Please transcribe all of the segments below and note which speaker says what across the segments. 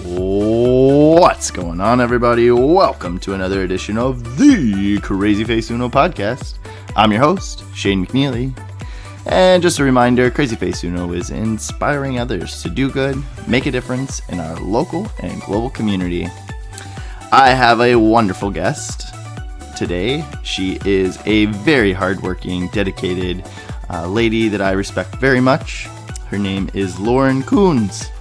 Speaker 1: What's going on, everybody? Welcome to another edition of the CrazyFaceUno Podcast. I'm your host, Shane McNeely. And just a reminder, CrazyFaceUno is inspiring others to do good, make a difference in our local and global community. I have a wonderful guest today. She is a very hardworking, dedicated lady that I respect very much. Her name is Lauren Kukns.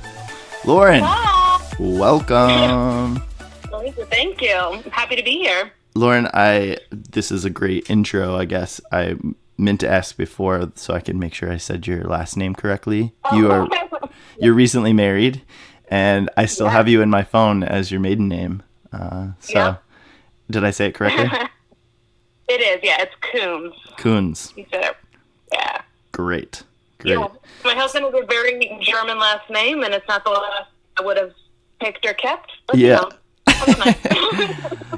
Speaker 1: Lauren,
Speaker 2: Hi.
Speaker 1: Welcome.
Speaker 2: Thank you. I'm happy to be here.
Speaker 1: Lauren, this is a great intro, I guess. I meant to ask before so I could make sure I said your last name correctly. You're recently married, and I still have you in my phone as your maiden name. Did I say it correctly?
Speaker 2: It is, yeah. It's Kuhns.
Speaker 1: Kuhns.
Speaker 2: You said it. Yeah.
Speaker 1: Great.
Speaker 2: Yeah. My husband has a very German last name, and it's not the last I would have picked or kept. But, that's nice.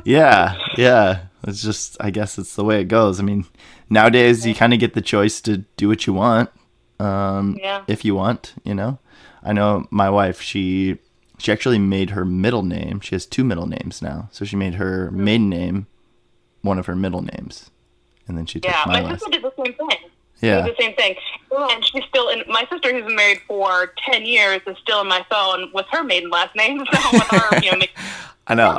Speaker 1: Yeah. It's just, I guess it's the way it goes. I mean, nowadays you kind of get the choice to do what you want, if you want, you know. I know my wife, she actually made her middle name. She has two middle names now. So she made her maiden name one of her middle names. And then she took my last.
Speaker 2: Sister did the same thing.
Speaker 1: Yeah.
Speaker 2: She did the same thing. And she's still in, my sister, who's been married for 10 years, is still in my phone with her maiden last name. So with her,
Speaker 1: I know.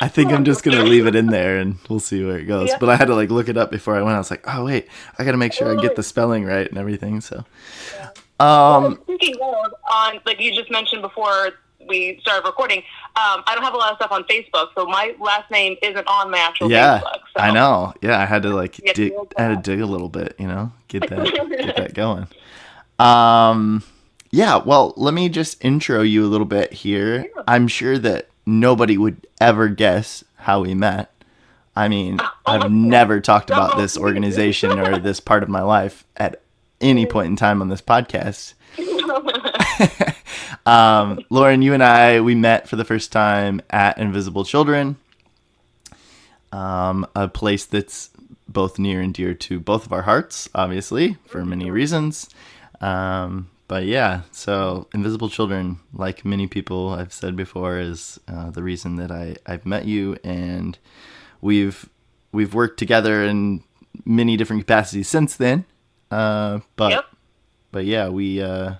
Speaker 1: I think I'm just going to leave it in there and we'll see where it goes. Yeah. But I had to look it up before I went. I was like, oh, wait, I got to make sure I get the spelling right and everything. So,
Speaker 2: speaking of, like you just mentioned before we started recording, I don't have a lot of stuff on Facebook, so my last name isn't on my actual Facebook. So.
Speaker 1: I know. Yeah, I had to dig a little bit, get that going. Well, let me just intro you a little bit here. Yeah. I'm sure that nobody would ever guess how we met. I mean, I've never talked about this organization or this part of my life at any point in time on this podcast. Lauren, you and we met for the first time at Invisible Children, a place that's both near and dear to both of our hearts, obviously, for many reasons. But yeah, so Invisible Children, like many people I've said before, is the reason that I've met you, and we've worked together in many different capacities since then. But yeah, we are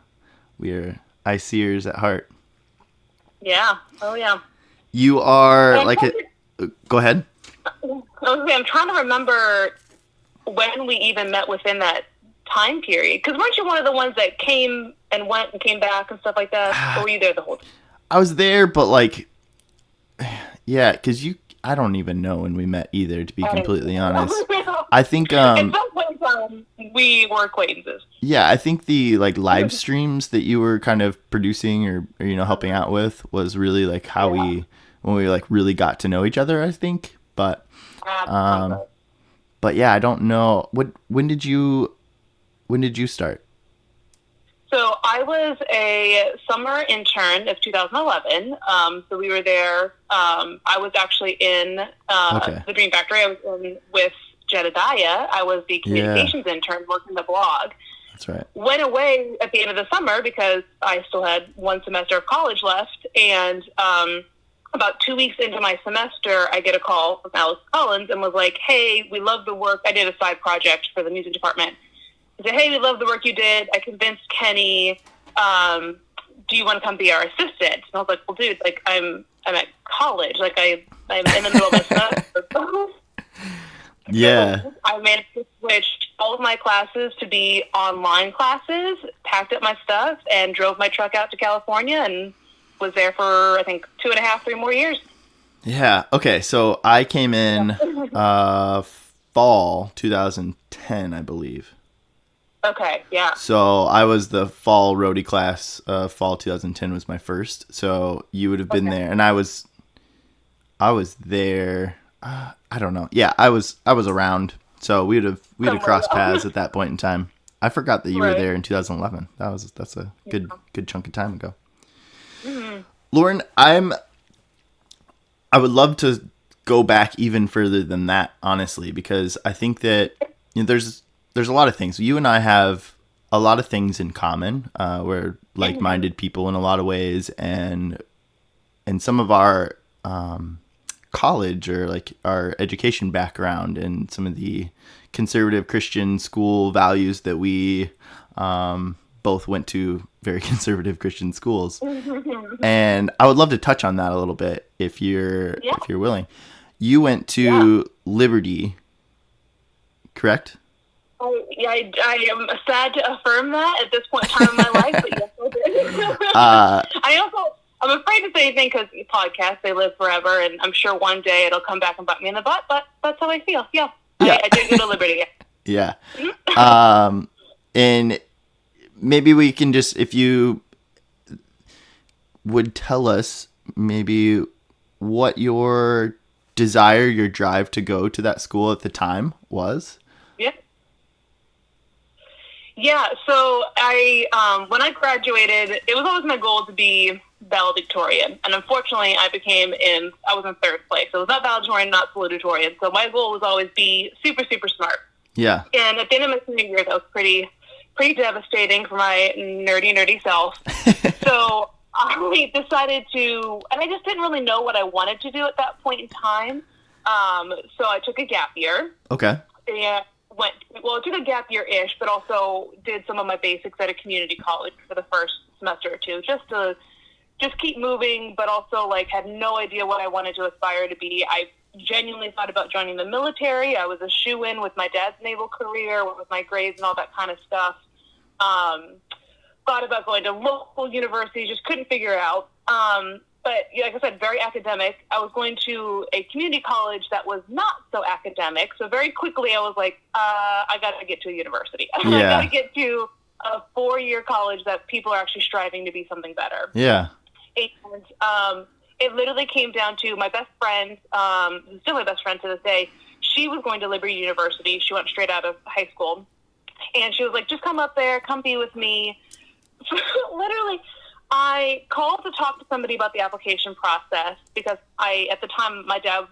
Speaker 1: ICers at heart.
Speaker 2: Yeah. Oh yeah.
Speaker 1: You are go ahead.
Speaker 2: I'm trying to remember when we even met within that time period. Because weren't you one of the ones that came and went and came back and stuff like that? Or were you there the whole time?
Speaker 1: I was there, but because I don't even know when we met either, to be completely honest. I think
Speaker 2: at some point in time, we were acquaintances.
Speaker 1: Yeah, I think the live streams that you were kind of producing or helping out with was really when we really got to know each other, I think. But yeah, I don't know. When did you start?
Speaker 2: So I was a summer intern of 2011. So we were there. I was actually in the Dream Factory. I was in with Jedediah. I was the communications intern working the blog.
Speaker 1: That's right. Went
Speaker 2: away at the end of the summer because I still had one semester of college left. And about 2 weeks into my semester, I get a call from Alice Collins and was like, hey, we love the work. I did a side project for the music department. I said, hey, we love the work you did. I convinced Kenny. Do you want to come be our assistant? And I was like, well, dude, I'm at college. I'm in the middle of my semester.
Speaker 1: Yeah.
Speaker 2: So I managed to switch all of my classes to be online classes, packed up my stuff, and drove my truck out to California and was there for, I think, 2.5, 3 more years.
Speaker 1: Yeah. Okay. So I came in fall 2010, I believe.
Speaker 2: Okay, yeah.
Speaker 1: So I was the fall roadie class. Fall 2010 was my first. So you would have been there, and I was there. I don't know. Yeah, I was around. So we'd have crossed paths at that point in time. I forgot that you were there in 2011. That's a good chunk of time ago. Mm-hmm. Lauren, I would love to go back even further than that, honestly, because I think that there's a lot of things. You and I have a lot of things in common. We're like-minded people in a lot of ways, and some of our college or like our education background and some of the conservative Christian school values that we both went to very conservative Christian schools. And I would love to touch on that a little bit if you're willing. You went to Liberty, correct?
Speaker 2: Oh, yeah, I am sad to affirm that at this point in time in my life, but yes, I did. I'm afraid to say anything because podcasts, they live forever, and I'm sure one day it'll come back and bite me in the butt, but that's how I feel. Yeah. I did go to Liberty.
Speaker 1: Yeah. And maybe we can just, if you would tell us maybe what your desire, your drive to go to that school at the time was.
Speaker 2: Yeah, so I when I graduated, it was always my goal to be valedictorian, and unfortunately, I was in third place. So it was not valedictorian, not salutatorian. So my goal was always be super, super smart.
Speaker 1: Yeah.
Speaker 2: And at the end of my senior year, that was pretty devastating for my nerdy self. So I decided to, and I just didn't really know what I wanted to do at that point in time. So I took a gap year.
Speaker 1: Okay.
Speaker 2: And I took a gap year-ish, but also did some of my basics at a community college for the first semester or two, just to keep moving, but also like had no idea what I wanted to aspire to be. I genuinely thought about joining the military. I was a shoo-in with my dad's naval career, with my grades and all that kind of stuff. Thought about going to local universities, just couldn't figure out. But like I said, very academic. I was going to a community college that was not so academic. So very quickly I was like, I got to get to a university.
Speaker 1: Yeah.
Speaker 2: I got to get to a 4-year college that people are actually striving to be something better.
Speaker 1: Yeah.
Speaker 2: And it literally came down to my best friend, who's still my best friend to this day. She was going to Liberty University. She went straight out of high school. And she was like, just come up there, come be with me. Literally, I called to talk to somebody about the application process because at the time, my dad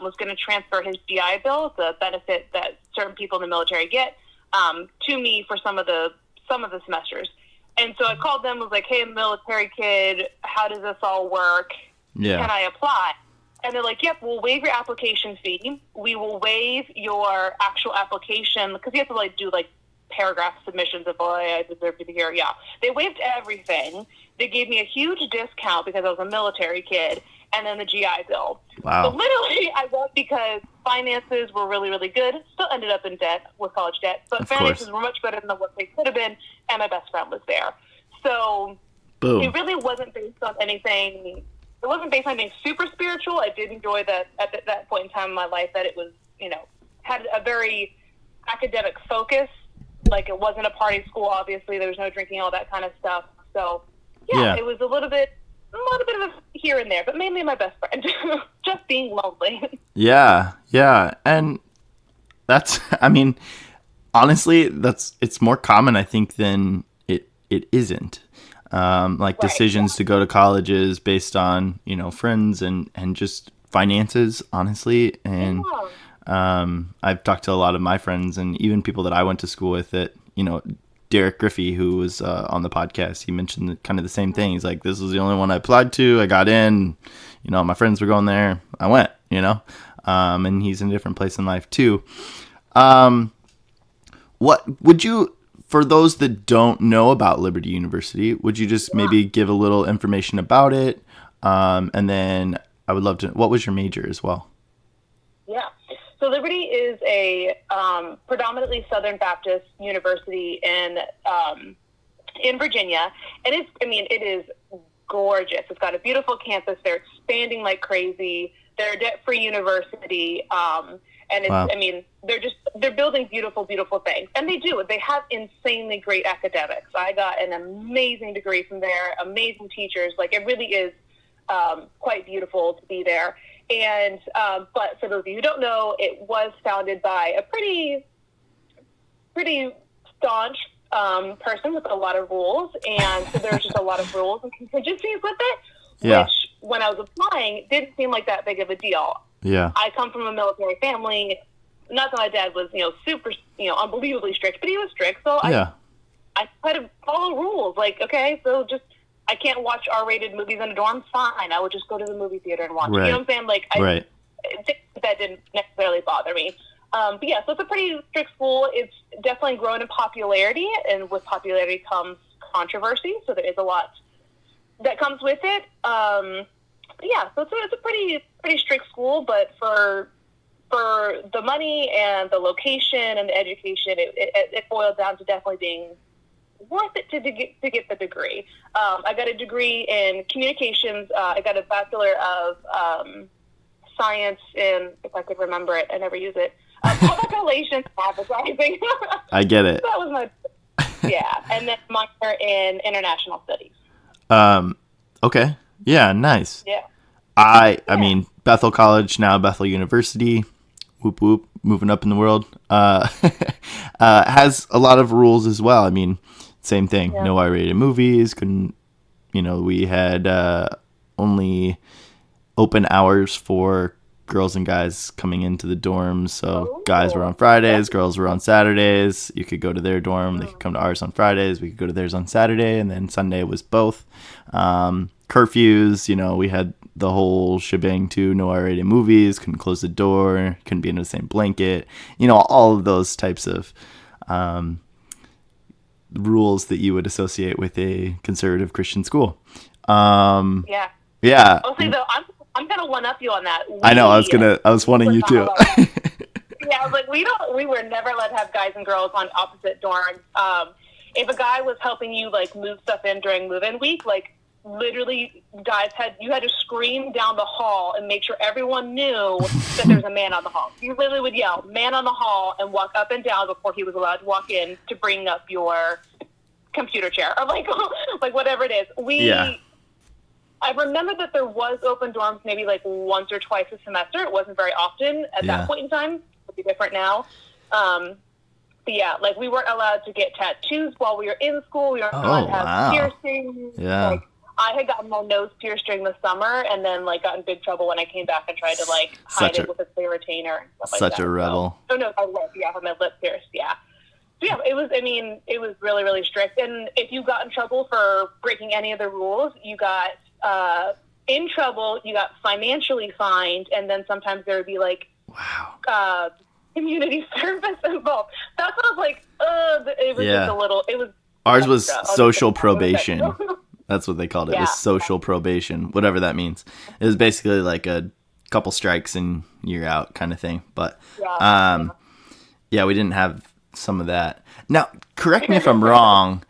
Speaker 2: was going to transfer his GI Bill, the benefit that certain people in the military get, to me for some of the semesters. And so I called them, was like, hey, I'm a military kid. How does this all work?
Speaker 1: Yeah.
Speaker 2: Can I apply? And they're like, yep, we'll waive your application fee. We will waive your actual application because you have to do paragraph submissions of, I deserve to be here. Yeah. They waived everything. They gave me a huge discount because I was a military kid, and then the GI Bill.
Speaker 1: Wow.
Speaker 2: So literally I went because finances were really, really good. Still ended up in debt with college debt, but finances were much better than what they could have been, and my best friend was there. So
Speaker 1: Boom.
Speaker 2: It really wasn't based on anything. It wasn't based on anything super spiritual. I did enjoy that at that point in time in my life that it was, had a very academic focus. Like it wasn't a party school, obviously. There was no drinking, all that kind of stuff. So yeah. It was a little bit of a here and there, but mainly my best friend. Just being lonely. Yeah.
Speaker 1: And that's, honestly, it's more common, I think, than it isn't. Decisions to go to colleges based on, friends and just finances, honestly. And I've talked to a lot of my friends and even people that I went to school with that, Derek Griffey, who was on the podcast, he mentioned kind of the same thing. He's like, this was the only one I applied to. I got in, my friends were going there. I went, and he's in a different place in life too. What would you, for those that don't know about Liberty University, would you just maybe give a little information about it? And then I would love to, what was your major as well?
Speaker 2: Yeah. So Liberty is a predominantly Southern Baptist university in Virginia, and it is gorgeous. It's got a beautiful campus. They're expanding like crazy. They're a debt-free university, and it's they're building beautiful, beautiful things, and they do. They have insanely great academics. I got an amazing degree from there. Amazing teachers. Like it really is quite beautiful to be there. And, but for those of you who don't know, it was founded by a pretty staunch person with a lot of rules. And so there's just a lot of rules and contingencies with it, which when I was applying, didn't seem like that big of a deal.
Speaker 1: Yeah.
Speaker 2: I come from a military family. Not that my dad was, super, unbelievably strict, but he was strict. So I try to follow rules. Like, okay, so just, I can't watch R-rated movies in a dorm. Fine, I would just go to the movie theater and watch it.
Speaker 1: Right.
Speaker 2: You know what I'm saying? Like,
Speaker 1: Right.
Speaker 2: That didn't necessarily bother me. But yeah, so it's a pretty strict school. It's definitely grown in popularity, and with popularity comes controversy. So there is a lot that comes with it. Yeah, so it's a pretty strict school, but for the money and the location and the education, it boiled down to definitely being worth it to get the degree. I got a degree in communications. I got a Bachelor of Science in, if I could remember it, I never use it, public relations and advertising.
Speaker 1: I get it.
Speaker 2: That was my, yeah, and then minor in international studies.
Speaker 1: Okay. Yeah, nice.
Speaker 2: Yeah.
Speaker 1: I mean, Bethel College, now Bethel University, whoop whoop, moving up in the world, has a lot of rules as well. I mean, same thing, no R-rated movies, we had only open hours for girls and guys coming into the dorms, so guys were on Fridays, girls were on Saturdays. You could go to their dorm, they could come to ours on Fridays, we could go to theirs on Saturday, and then Sunday was both. Curfews, we had the whole shebang too. No R-rated movies, couldn't close the door, couldn't be under the same blanket, all of those types of rules that you would associate with a conservative Christian school.
Speaker 2: Yeah. I'll say though, I'm gonna one up you on that.
Speaker 1: I know, I was wanting you to.
Speaker 2: Yeah, I was like, we were never allowed to have guys and girls on opposite dorms. If a guy was helping you like move stuff in during move-in week, like literally you had to scream down the hall and make sure everyone knew that there's a man on the hall. You literally would yell, "Man on the hall," and walk up and down before he was allowed to walk in to bring up your computer chair or like whatever it is. I remember that there was open dorms maybe like once or twice a semester. It wasn't very often at that point in time. It'll be different now. But yeah, like we weren't allowed to get tattoos while we were in school. We weren't allowed to have piercings.
Speaker 1: Yeah.
Speaker 2: Like, I had gotten my nose pierced during the summer and then like got in big trouble when I came back and tried to like hide it with a clear retainer and stuff like that.
Speaker 1: Such a rebel.
Speaker 2: So, no, I had my lip pierced, yeah. So yeah, it was really, really strict. And if you got in trouble for breaking any of the rules, you got in trouble, you got financially fined, and then sometimes there would be like community service involved. That's what I was like, it was just a little, it was
Speaker 1: ours was social probation. That's what they called it. It was social probation, whatever that means. It was basically like a couple strikes and you're out kind of thing. But we didn't have some of that. Now, correct me if I'm wrong.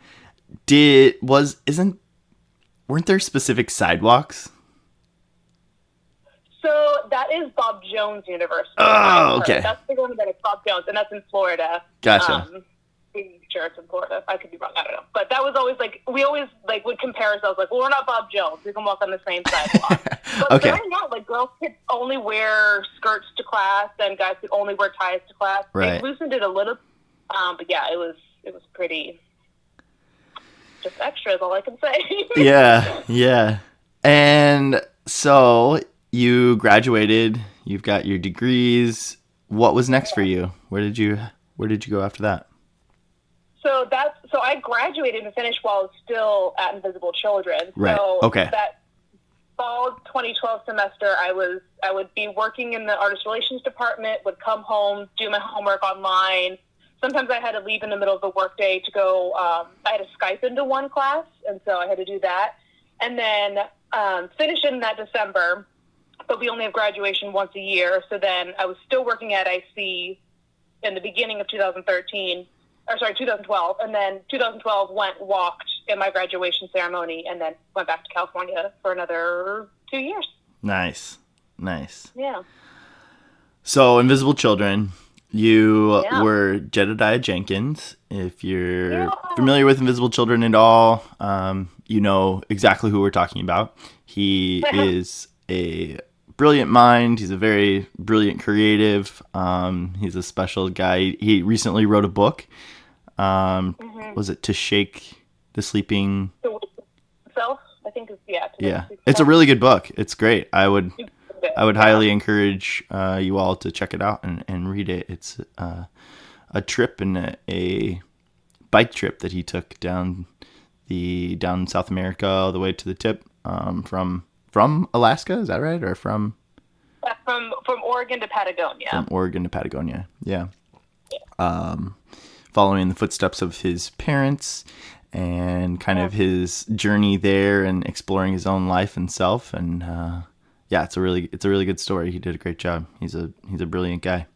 Speaker 1: Weren't there specific sidewalks?
Speaker 2: So that is Bob Jones University.
Speaker 1: Oh, okay.
Speaker 2: That's the one that is Bob Jones, and that's in Florida.
Speaker 1: Gotcha.
Speaker 2: I'm sure it's in Florida. I could be wrong. I don't know. But that was always like, we always like would compare ourselves like, well, we're not Bob Jones. We can walk on the same sidewalk. But during that, like girls could only wear skirts to class and guys could only wear ties to class.
Speaker 1: Right.
Speaker 2: They loosened it a little. But yeah, it was pretty just extra is all I can say.
Speaker 1: Yeah. And so you graduated, you've got your degrees. What was next for you? Where did you go after that?
Speaker 2: So I graduated and finished while I was still at Invisible Children.
Speaker 1: Right.
Speaker 2: So
Speaker 1: okay.
Speaker 2: That fall 2012 semester, I would be working in the artist relations department, would come home, do my homework online. Sometimes I had to leave in the middle of the workday to go. I had to Skype into one class, and so I had to do that. And then finish in that December, but we only have graduation once a year. So then I was still working at IC in the beginning of 2012, and then 2012 walked in my graduation ceremony, and then went back to California for another 2 years. Nice.
Speaker 1: Yeah. So Invisible Children. You were Jedediah Jenkins. If you're familiar with Invisible Children at all, you know exactly who we're talking about. He is a brilliant mind. He's a very brilliant creative. He's a special guy. He recently wrote a book. Was it To Shake the Sleeping
Speaker 2: Self? I think it's,
Speaker 1: It's a really good book. It's great. I would highly encourage you all to check it out and read it. It's a trip and a bike trip that he took down the down South America all the way to the tip, from Alaska. Is that right? Or from
Speaker 2: Oregon to Patagonia.
Speaker 1: From Oregon to Patagonia. Yeah. Following the footsteps of his parents and kind of his journey there and exploring his own life and self. And yeah, it's a really good story. He did a great job. He's a brilliant guy.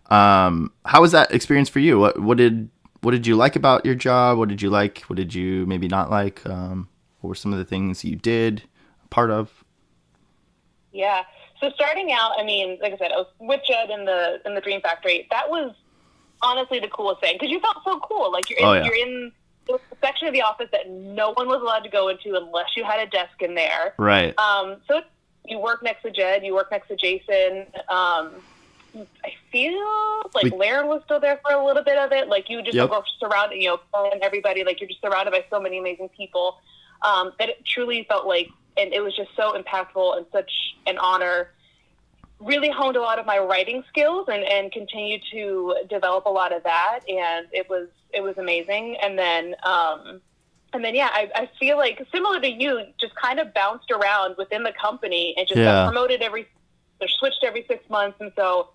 Speaker 1: How was that experience for you? What did you like about your job? What did you like? What did you maybe not like? What were some of the things you did part of?
Speaker 2: Yeah. So starting out, I mean, like I said, I was with Jed in the Dream Factory. That was honestly the coolest thing because you felt so cool. Like you're in the section of the office that no one was allowed to go into unless you had a desk in there.
Speaker 1: Right.
Speaker 2: So you work next to Jed, you work next to Jason. I feel like Lauren was still there for a little bit of it. Like you just were surrounded, and everybody, like you're just surrounded by so many amazing people that it truly felt like, and it was just so impactful and such an honor. Really honed a lot of my writing skills and continued to develop a lot of that. And it was amazing. And then yeah, I feel like similar to you, just kind of bounced around within the company and just got promoted switched every 6 months. And so,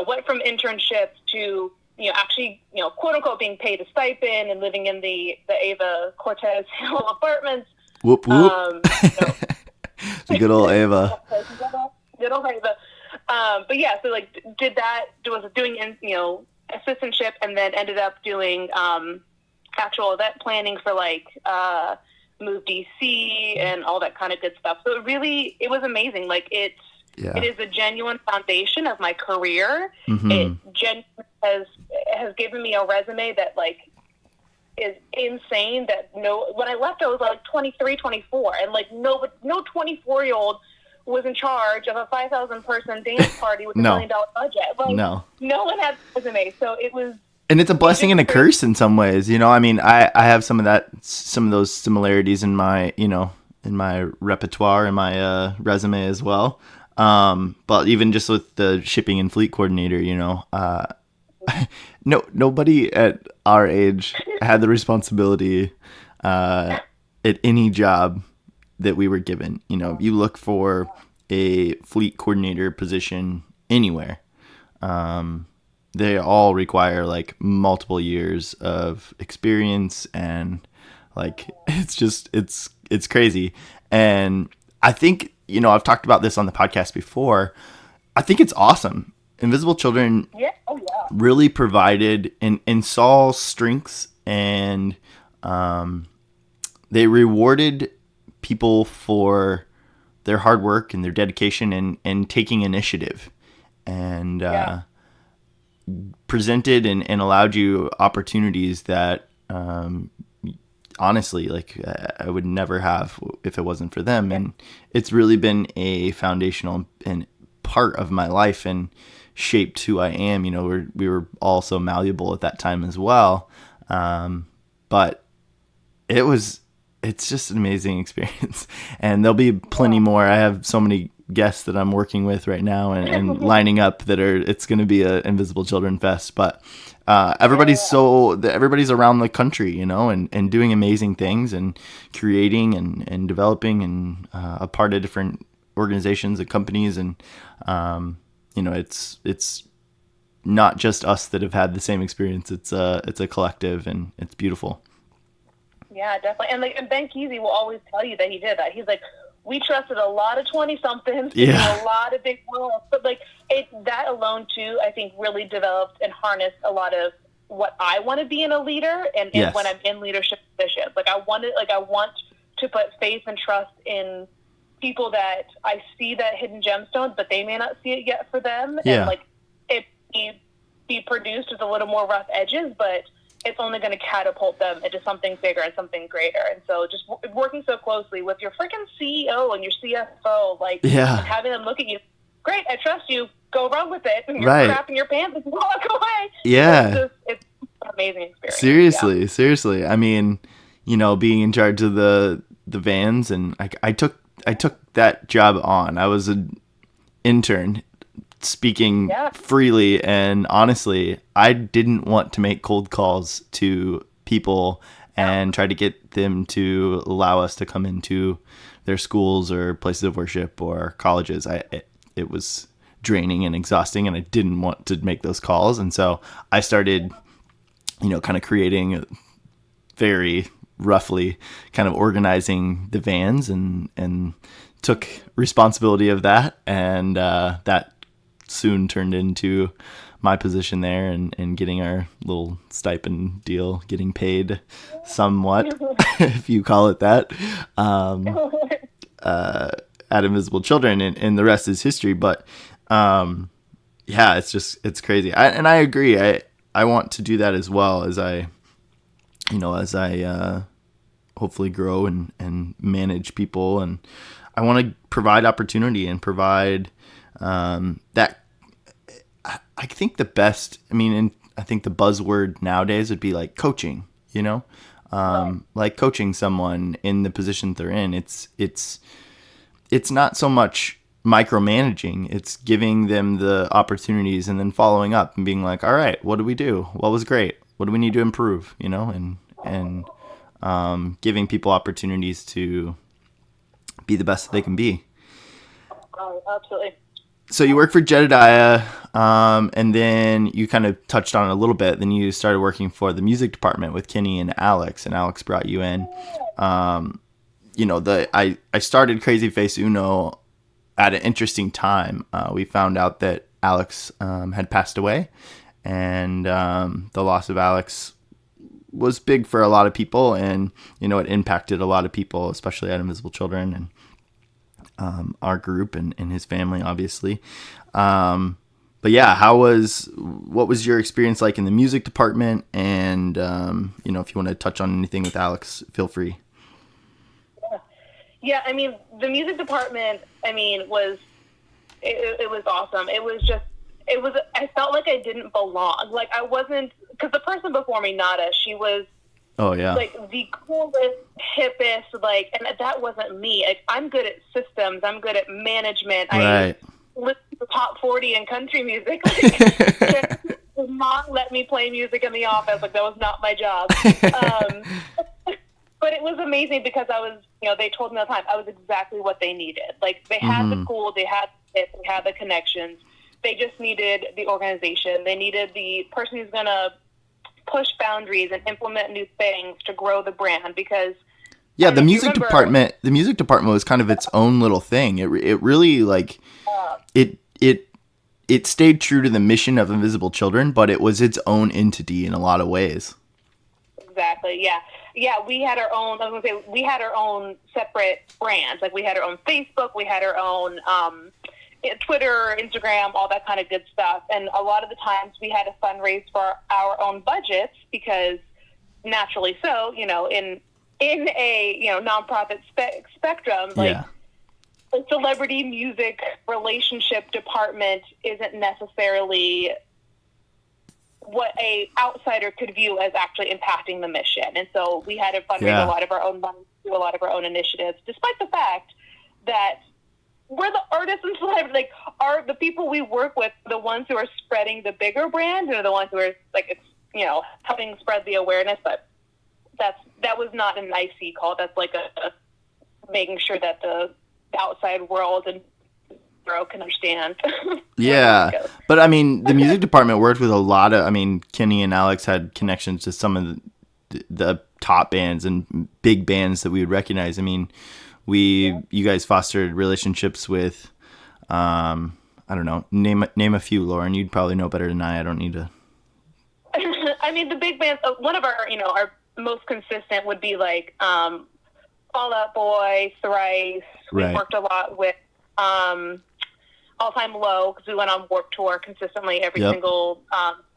Speaker 2: went from internships to, actually, quote unquote, being paid a stipend and living in the Ava Cortez Hill apartments.
Speaker 1: Whoop, whoop. The good old Ava.
Speaker 2: Good old Ava. But yeah, so like did that, was doing, assistantship, and then ended up doing actual event planning for like Move DC and all that kind of good stuff. So it was amazing. Like it is a genuine foundation of my career. Mm-hmm. It has given me a resume that like is insane. That when I left, I was like 23, 24, and like no 24-year-old was in charge of a 5,000 person dance party with $1 million budget. Like, no one had a resume, so it was. And
Speaker 1: it's a blessing and a curse in some ways, I mean, I have some of those similarities in my, in my repertoire, in my resume as well. But even just with the shipping and fleet coordinator, nobody at our age had the responsibility at any job that we were given. You look for a fleet coordinator position anywhere. They all require like multiple years of experience, and like it's crazy. And I think, I've talked about this on the podcast before. I think it's awesome. Invisible Children really provided and saw strengths, and they rewarded people for their hard work and their dedication and taking initiative, and presented and allowed you opportunities that honestly, like I would never have if it wasn't for them. And it's really been a foundational and part of my life and shaped who I am. We were all so malleable at that time as well. But it's just an amazing experience, and there'll be plenty more. I have so many guests that I'm working with right now and lining up it's going to be a Invisible Children Fest, but everybody's around the country, and doing amazing things and creating and developing and a part of different organizations and companies. And, it's not just us that have had the same experience. It's a collective, and it's beautiful.
Speaker 2: Yeah, definitely. And Ben Kesey will always tell you that he did that. He's like, we trusted a lot of 20-somethings, a lot of big roles, but like that alone too, I think really developed and harnessed a lot of what I want to be in a leader, and when I'm in leadership positions. Like I want to put faith and trust in people that I see that hidden gemstone, but they may not see it yet for them. Yeah. And like it be produced with a little more rough edges, but it's only going to catapult them into something bigger and something greater. And so just working so closely with your freaking CEO and your CFO, and having them look at you, great, I trust you, go run with it. And you're crapping your pants and walk away.
Speaker 1: Yeah.
Speaker 2: It's an amazing experience.
Speaker 1: Seriously. I mean, being in charge of the vans, and I took that job on. I was an intern speaking freely, and honestly, I didn't want to make cold calls to people and tried to get them to allow us to come into their schools or places of worship or colleges. It was draining and exhausting, and I didn't want to make those calls. And so I started, kind of creating very roughly kind of organizing the vans and took responsibility of that. And that soon turned into my position there and getting our little stipend deal, getting paid somewhat, if you call it that, at Invisible Children, and the rest is history. But it's crazy. I agree. I want to do that as well as I hopefully grow and manage people, and I want to provide opportunity and provide that. I think the best, I think the buzzword nowadays would be like coaching, like coaching someone in the position they're in. It's not so much micromanaging. It's giving them the opportunities and then following up and being like, all right, what did we do? What was great? What do we need to improve? And giving people opportunities to be the best that they can be.
Speaker 2: Oh, absolutely.
Speaker 1: So you work for Jedediah, and then you kind of touched on it a little bit. Then you started working for the music department with Kenny and Alex brought you in. I started CrazyFaceUno at an interesting time. We found out that Alex had passed away, and the loss of Alex was big for a lot of people, and it impacted a lot of people, especially at Invisible Children and our group and his family, obviously. But yeah, what was your experience like in the music department? And if you want to touch on anything with Alex, feel free.
Speaker 2: Yeah, the music department, was awesome. I felt like I didn't belong. Like I wasn't, because the person before me, Nada, she was,
Speaker 1: oh yeah,
Speaker 2: like the coolest, hippest, and that wasn't me. Like, I'm good at systems. I'm good at management.
Speaker 1: Right.
Speaker 2: I listen to top 40 in country music. Mom let me play music in the office. Like, that was not my job. But it was amazing because I was, they told me all the time, I was exactly what they needed. Like, they had the school, they had it, they had the connections. They just needed the organization. They needed the person who's going to push boundaries and implement new things to grow the brand, because
Speaker 1: the music department was kind of its own little thing. It really it stayed true to the mission of Invisible Children, but it was its own entity in a lot of ways.
Speaker 2: Exactly. Yeah, we had our own, we had our own separate brands. Like, we had our own Facebook, we had our own Twitter, Instagram, all that kind of good stuff. And a lot of the times we had to fundraise for our own budgets because, naturally so, in a nonprofit spectrum, a celebrity music relationship department isn't necessarily what a outsider could view as actually impacting the mission. And so we had to fundraise a lot of our own money, do a lot of our own initiatives, despite the fact that we're the artists and celebrities, are the people we work with the ones who are spreading the bigger brand, and the ones who are helping spread the awareness. But that was not an IC call. That's like a making sure that the outside world and can understand.
Speaker 1: Yeah, but the music department worked with a lot of. Kenny and Alex had connections to some of the top bands and big bands that we would recognize. You guys fostered relationships with, I don't know, name a few, Lauren. You'd probably know better than I don't need to.
Speaker 2: The big bands, one of our, our most consistent would be like Fall Out Boy, Thrice. We worked a lot with All Time Low, because we went on Warped Tour consistently every single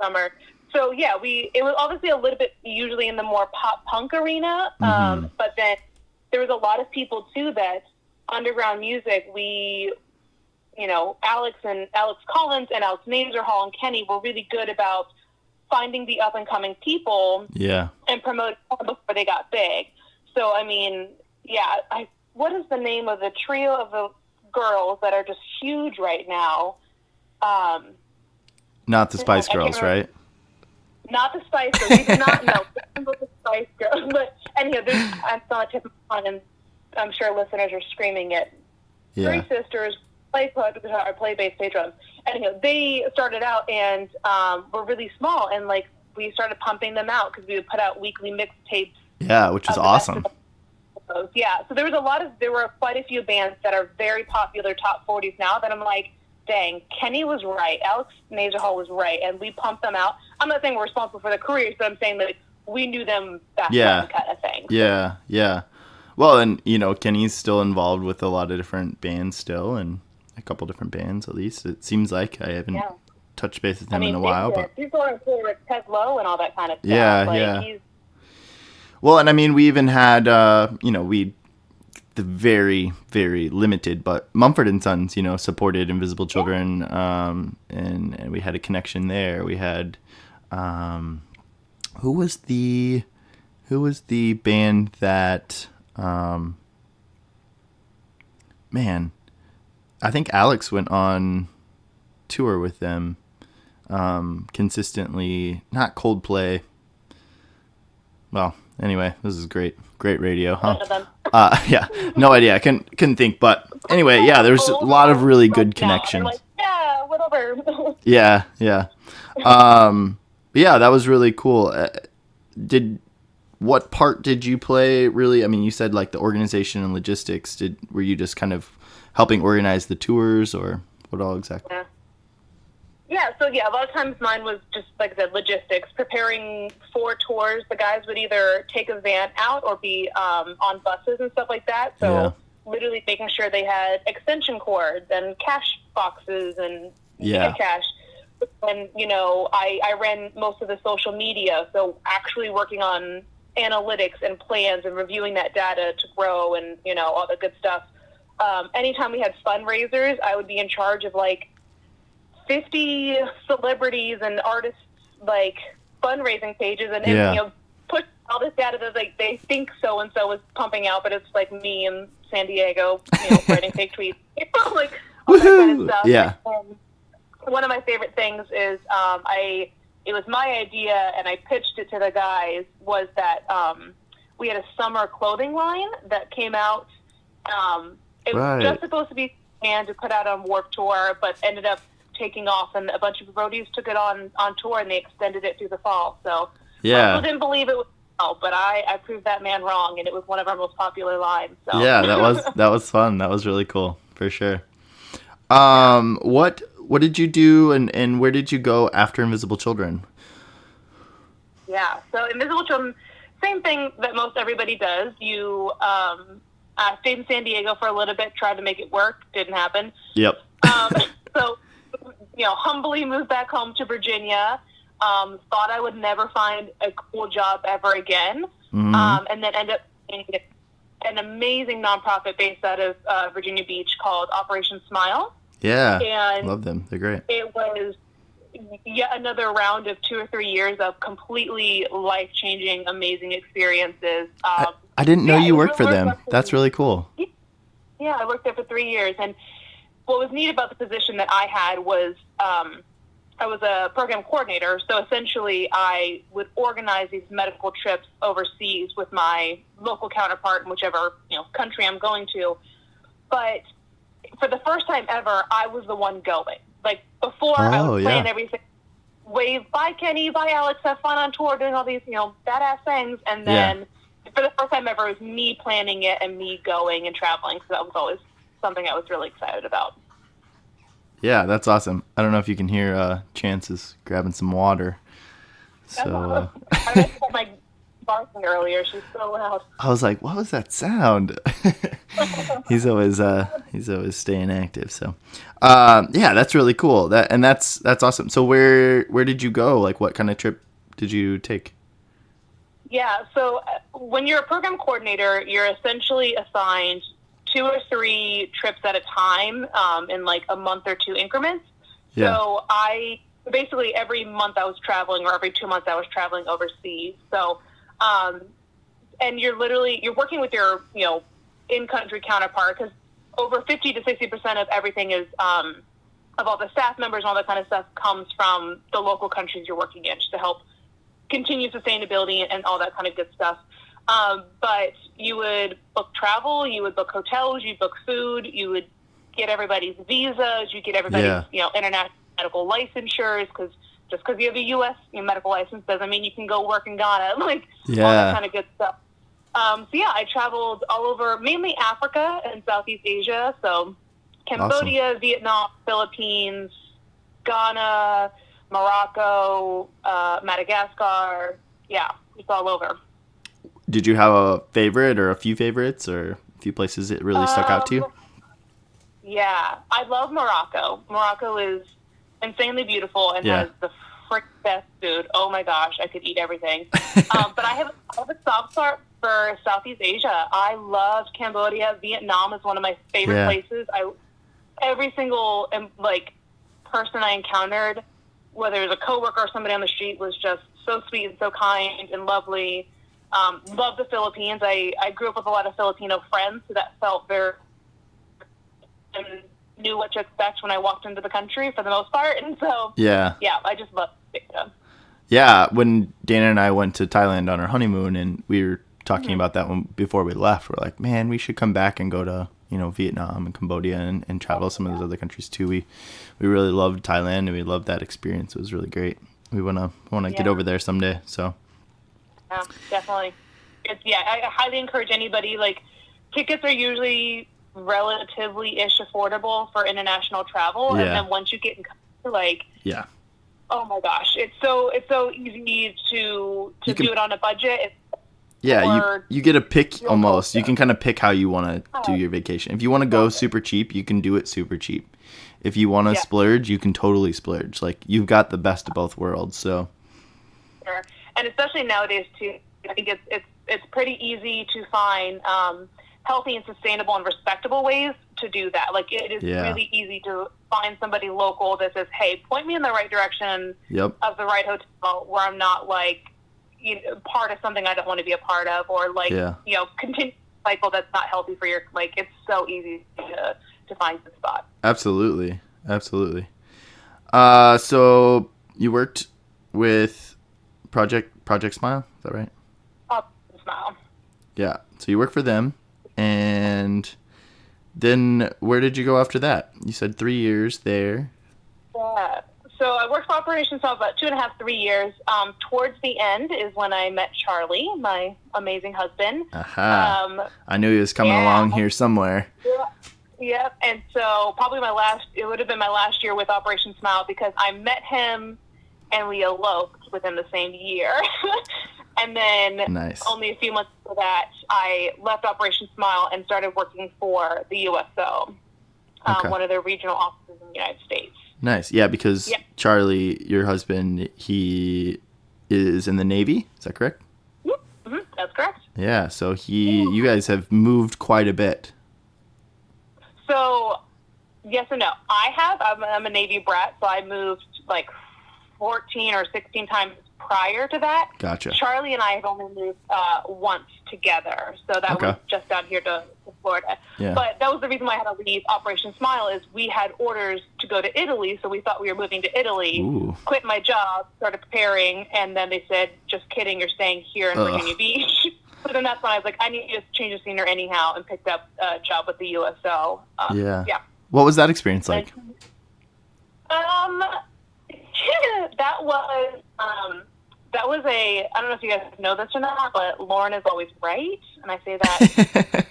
Speaker 2: summer. So yeah, it was obviously a little bit usually in the more pop punk arena, but then there was a lot of people too that underground music, Alex Collins and Alex Hall and Kenny were really good about finding the up and coming people and promoting them before they got big. So, what is the name of the trio of the girls that are just huge right now?
Speaker 1: Not the Spice Girls, right?
Speaker 2: Not the Spice Girls. We did not know. Spice Girls. But anyhow, I'm on the tip of my tongue, and I'm sure listeners are screaming it.
Speaker 1: Yeah.
Speaker 2: Three sisters play guitar, play bass, play drums. Anyhow, they started out and were really small, and like we started pumping them out because we would put out weekly mixtapes.
Speaker 1: Yeah, which was awesome.
Speaker 2: Yeah, so there were quite a few bands that are very popular top 40s now that I'm like, dang, Kenny was right, Alex Nazarhall was right, and we pumped them out. I'm not saying we're responsible for their careers, but I'm saying that we knew them back then, kind of thing.
Speaker 1: Yeah, yeah. Well, and, you know, Kenny's still involved with a lot of different bands still, and a couple different bands at least. It seems like I haven't touched base with him in a while. But
Speaker 2: he's going through with Ted Lowe and all that kind of stuff.
Speaker 1: Yeah. Well, and I mean, we even had, the very, very limited, but Mumford & Sons, you know, supported Invisible Children, and we had a connection there. We had, who was the band that, I think Alex went on tour with them, consistently, not Coldplay. Well, anyway, this is great radio, huh? Yeah, no idea. I couldn't think, but anyway, yeah, there's a lot of really good connections.
Speaker 2: Like, yeah, whatever.
Speaker 1: Yeah. Yeah, that was really cool. What part did you play, really? I mean, you said like the organization and logistics. Were you just kind of helping organize the tours, or what all exactly?
Speaker 2: Yeah, so a lot of times mine was just, like I said, logistics, preparing for tours. The guys would either take a van out or be on buses and stuff like that. So literally making sure they had extension cords and cash boxes and cash. And, you know, I ran most of the social media, so actually working on analytics and plans and reviewing that data to grow and, you know, all the good stuff. Anytime we had fundraisers, I would be in charge of, like, 50 celebrities and artists, like, fundraising pages and you know, put all this data that, like, they think so-and-so is pumping out, but it's, like, me in San Diego, you know, writing fake tweets. Like, all that kind of stuff.
Speaker 1: Yeah.
Speaker 2: One of my favorite things is it was my idea, and I pitched it to the guys, was that we had a summer clothing line that came out. It was just supposed to be planned to put out on Warped Tour, but ended up taking off, and a bunch of roadies took it on tour, and they extended it through the fall. So people didn't believe it was but I proved that man wrong, and it was one of our most popular lines. So.
Speaker 1: Yeah, that was fun. That was really cool, for sure. What did you do, and where did you go after Invisible Children?
Speaker 2: Yeah, so Invisible Children, same thing that most everybody does. You stayed in San Diego for a little bit, tried to make it work, didn't happen.
Speaker 1: Yep.
Speaker 2: So, you know, humbly moved back home to Virginia. Thought I would never find a cool job ever again. Mm-hmm. And then ended up in an amazing nonprofit based out of Virginia Beach called Operation Smile.
Speaker 1: Yeah,
Speaker 2: and
Speaker 1: love them. They're great.
Speaker 2: It was yet another round of 2 or 3 years of completely life-changing, amazing experiences.
Speaker 1: I didn't know you worked for them. That's really cool.
Speaker 2: Yeah, I worked there for 3 years. And what was neat about the position that I had was I was a program coordinator. So essentially I would organize these medical trips overseas with my local counterpart in whichever, you know, country I'm going to. But for the first time ever, I was the one going. Like, before, I was planning everything. Wave, bye, Kenny, bye, Alex, have fun on tour, doing all these, you know, badass things. And then, for the first time ever, it was me planning it and me going and traveling. So that was always something I was really excited about.
Speaker 1: Yeah, that's awesome. I don't know if you can hear Chance is grabbing some water. So
Speaker 2: I was my barking earlier. She's so loud.
Speaker 1: I was like, what was that sound? He's always staying active. So, that's really cool. That's awesome. So where did you go? Like, what kind of trip did you take?
Speaker 2: Yeah. So when you're a program coordinator, you're essentially assigned 2 or 3 trips at a time, in like a month or 2 increments. Yeah. So basically every month I was traveling, or every 2 months I was traveling overseas. So, and you're working with your, you know, in-country counterpart, because over 50 to 60% of everything is, of all the staff members and all that kind of stuff, comes from the local countries you're working in, just to help continue sustainability and all that kind of good stuff. But you would book travel, you would book hotels, you book food, you would get everybody's visas, you get everybody's, international medical licensures, because just because you have a U.S. Medical license doesn't mean you can go work in Ghana, all that kind of good stuff. I traveled all over, mainly Africa and Southeast Asia, so Cambodia, Vietnam, Philippines, Ghana, Morocco, Madagascar, it's all over.
Speaker 1: Did you have a favorite or a few favorites or a few places that really stuck out to you?
Speaker 2: Yeah, I love Morocco. Morocco is insanely beautiful and has the frick best food. Oh my gosh, I could eat everything. But I have a soft spot for Southeast Asia. I loved Cambodia. Vietnam is one of my favorite places. Every single person I encountered, whether it was a coworker or somebody on the street, was just so sweet and so kind and lovely. Love the Philippines. I grew up with a lot of Filipino friends, so that felt very, and knew what to expect when I walked into the country for the most part. And so, I just love it.
Speaker 1: Yeah, when Dana and I went to Thailand on our honeymoon, and we were talking about that one before we left, we're like, man, we should come back and go to, Vietnam and Cambodia and travel some of those other countries too. We really loved Thailand, and we loved that experience. It was really great. We want to get over there someday. So.
Speaker 2: Yeah, definitely. I highly encourage anybody. Tickets are usually relatively-ish affordable for international travel, and then once you get in country, oh my gosh, it's so easy to do it on a budget.
Speaker 1: You get a pick almost. You can kind of pick how you want to do your vacation. If you want to go super cheap, you can do it super cheap. If you want to splurge, you can totally splurge. You've got the best of both worlds. So.
Speaker 2: Sure. And especially nowadays too, I think it's pretty easy to find healthy and sustainable and respectable ways to do that. It is really easy to find somebody local that says, "Hey, point me in the right direction of the right hotel where I'm not part of something I don't want to be a part of, or continue a cycle that's not healthy for your." It's so easy to find the spot.
Speaker 1: Absolutely. So you worked with Project Smile, is that right?
Speaker 2: Smile.
Speaker 1: Yeah. So you work for them, and then where did you go after that? You said 3 years there.
Speaker 2: Yeah. So I worked for Operation Smile about 2.5, 3 years. Towards the end is when I met Charlie, my amazing husband.
Speaker 1: I knew he was coming along here somewhere.
Speaker 2: Yeah. And so probably it would have been my last year with Operation Smile, because I met him and we eloped within the same year. And then only a few months after that, I left Operation Smile and started working for the USO, one of their regional offices in the United States. Nice.
Speaker 1: Yeah, because Charlie, your husband, he is in the Navy. Is that correct?
Speaker 2: Mm-hmm. That's correct.
Speaker 1: Yeah, so you guys have moved quite a bit.
Speaker 2: So, yes and no. I'm a Navy brat, so I moved 14 or 16 times prior to that.
Speaker 1: Gotcha.
Speaker 2: Charlie and I have only moved once together, so that was just down here to Florida.
Speaker 1: Yeah.
Speaker 2: But that was the reason why I had to leave Operation Smile, is we had orders to go to Italy, so we thought we were moving to Italy.
Speaker 1: Ooh.
Speaker 2: Quit my job, started preparing, and then they said, "Just kidding, you're staying here in Virginia Beach." So then that's when I was like, I need to just change the scenery anyhow, and picked up a job with the USO.
Speaker 1: Yeah. What was that experience like?
Speaker 2: That was I don't know if you guys know this or not, but Lauren is always right, and I say that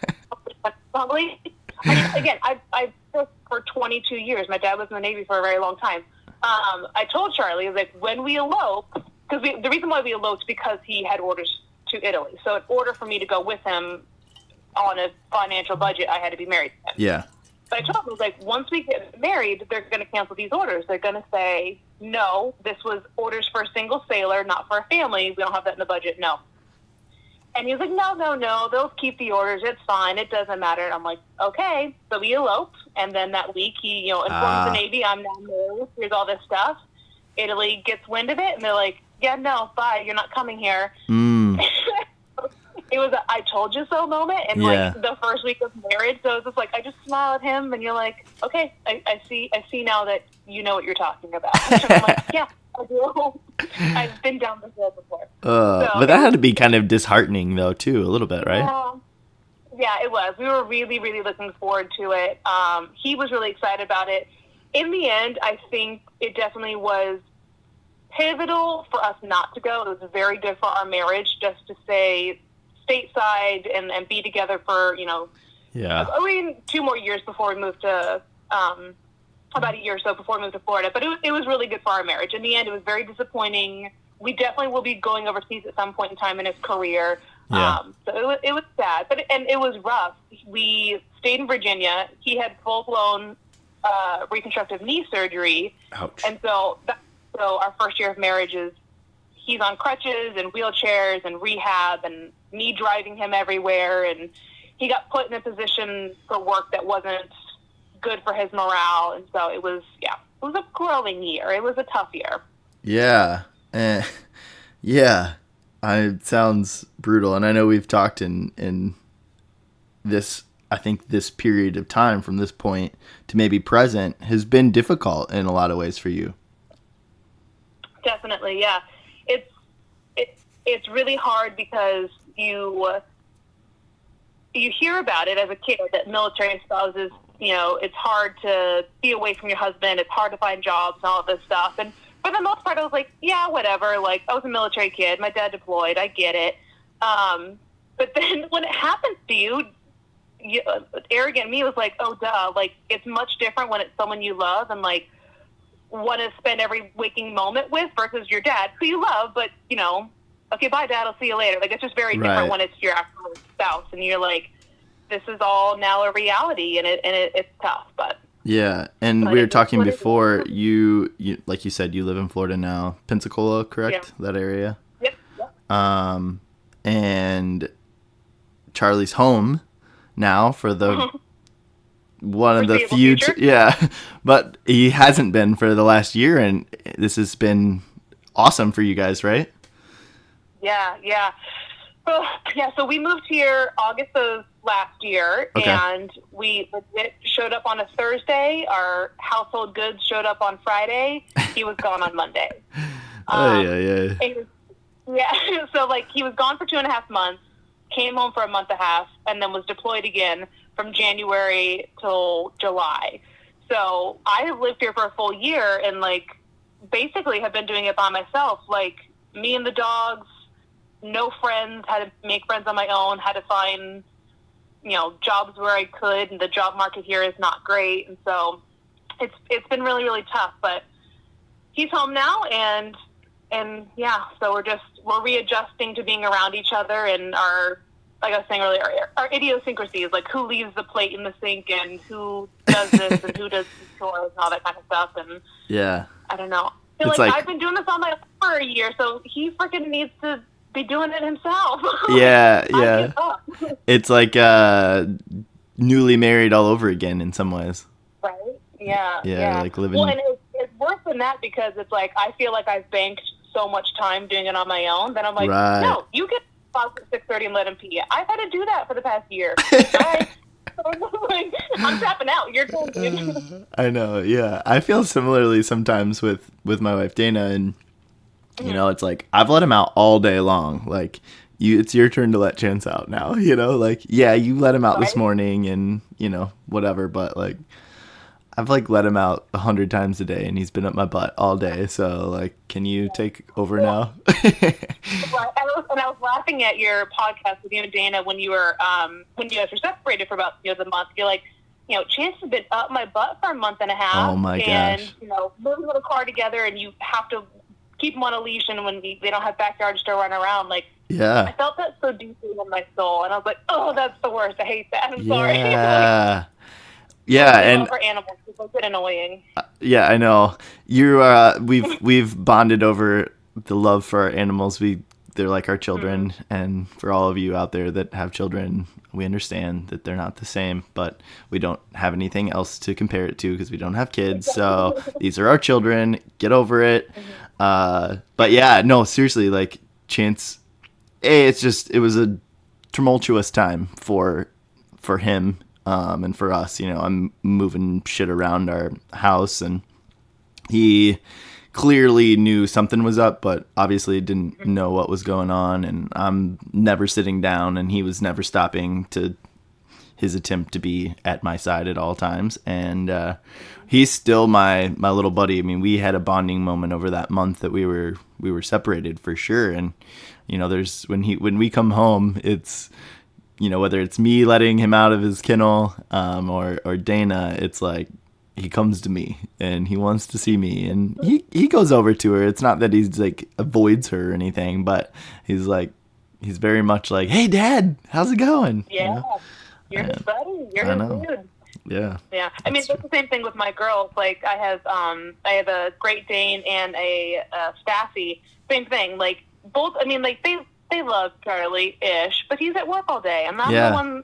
Speaker 2: probably. I worked for 22 years. My dad was in the Navy for a very long time. I told Charlie, when we elope, because the reason why we eloped, because he had orders to Italy. So in order for me to go with him on a financial budget, I had to be married to him.
Speaker 1: Yeah.
Speaker 2: But I told him, once we get married, they're going to cancel these orders. They're going to say, no, this was orders for a single sailor, not for a family. We don't have that in the budget. No. And he was like, no, they'll keep the orders. It's fine. It doesn't matter. And I'm like, okay. So we eloped. And then that week, he, informs the Navy, I'm now married. Here's all this stuff. Italy gets wind of it. And they're like, yeah, no, bye. You're not coming here. It was a I told you so moment, and the first week of marriage, so it was just I just smile at him, and you're like, okay, I see now that you know what you're talking about. And I'm like, yeah, I do. I've been down this road before.
Speaker 1: But that had to be kind of disheartening, though, too, a little bit, right?
Speaker 2: Yeah, it was. We were really, really looking forward to it. He was really excited about it. In the end, I think it definitely was pivotal for us not to go. It was very good for our marriage just to stay stateside and be together for, 2 more years before we moved to, about a year or so before we moved to Florida. But it was really good for our marriage. In the end, it was very disappointing. We definitely will be going overseas at some point in time in his career.
Speaker 1: Yeah.
Speaker 2: So it was sad, and it was rough. We stayed in Virginia. He had full-blown reconstructive knee surgery.
Speaker 1: Ouch.
Speaker 2: And so our first year of marriage is he's on crutches and wheelchairs and rehab and me driving him everywhere. And he got put in a position for work that wasn't good for his morale. And so it was a growing year. It was a tough year.
Speaker 1: Yeah. Yeah. It sounds brutal. And I know we've talked in this, I think this period of time from this point to maybe present has been difficult in a lot of ways for you.
Speaker 2: Definitely. Yeah. It's really hard because you hear about it as a kid that military spouses, it's hard to be away from your husband. It's hard to find jobs and all of this stuff. And for the most part, I was like, yeah, whatever. Like, I was a military kid. My dad deployed. I get it. But then when it happens to you, arrogant me was like, oh, duh. Like, it's much different when it's someone you love and, like, want to spend every waking moment with versus your dad, who you love, but, okay, bye, Dad. I'll see you later. Like, it's just very different when it's your actual spouse. And you're like, this is all now a reality, and it's tough, but...
Speaker 1: Yeah, and we were talking before, you like you said, you live in Florida now. Pensacola, correct? Yeah. That area?
Speaker 2: Yep.
Speaker 1: And Charlie's home now for the one of the few... but he hasn't been for the last year, and this has been awesome for you guys, right?
Speaker 2: Yeah. So we moved here August of last year, and we legit showed up on a Thursday. Our household goods showed up on Friday. He was gone on Monday. So, like, he was gone for 2.5 months, came home for a month and a half, and then was deployed again from January till July. So I have lived here for a full year and, like, basically have been doing it by myself. Like, me and the dogs, no friends, had to make friends on my own, had to find, jobs where I could, and the job market here is not great. And so it's been really, really tough, but he's home now, and so we're readjusting to being around each other, and like I was saying earlier, our idiosyncrasies, like who leaves the plate in the sink and who does this and who does the chores and all that kind of stuff. And I don't know. I feel like I've been doing this on my own for a year, so he freaking needs to be doing it himself.
Speaker 1: Yeah. It's like newly married all over again in some ways.
Speaker 2: Right? Yeah.
Speaker 1: Like living...
Speaker 2: Well, and it's worse than that because it's like I feel like I've banked so much time doing it on my own that I'm like, no, you get up at 6:30 and let him pee. I've had to do that for the past year. I'm tapping out. You're telling
Speaker 1: I know, yeah. I feel similarly sometimes with my wife Dana, and it's like I've let him out all day long. Like it's your turn to let Chance out now. Like you let him out this morning, and whatever. But like I've like let him out 100 times a day, and he's been up my butt all day. So like, can you take over now?
Speaker 2: And I was laughing at your podcast with you and Dana when you were when you guys were separated for about the month. You're like, Chance has been up my butt for a month and a half.
Speaker 1: Oh my gosh!
Speaker 2: And moving in a car together, and you have to keep them on a leash, and when they don't have backyards to run around, like I felt that so deeply in my soul, and I was like, oh, that's the worst. I hate that. I'm sorry. And for animals, people get annoying.
Speaker 1: Yeah, I know. We've bonded over the love for our animals. They're like our children, and for all of you out there that have children, we understand that they're not the same, but we don't have anything else to compare it to because we don't have kids. So these are our children. Get over it. But yeah, no, seriously, like Chance, it was a tumultuous time for him. And for us, I'm moving shit around our house, and he clearly knew something was up, but obviously didn't know what was going on. And I'm never sitting down, and he was never stopping to his attempt to be at my side at all times. And he's still my little buddy. I mean, we had a bonding moment over that month that we were separated for sure. And there's when we come home, it's whether it's me letting him out of his kennel or Dana, it's like he comes to me and he wants to see me, and he goes over to her. It's not that he's like avoids her or anything, but he's very much like, "Hey, Dad, how's it going?"
Speaker 2: Yeah. You're his buddy. You're his dude.
Speaker 1: Yeah.
Speaker 2: Yeah. I mean, it's the same thing with my girls. Like, I have a Great Dane and a Staffy. Same thing. Like, both. I mean, like they love Charlie-ish, but he's at work all day. I'm not the one,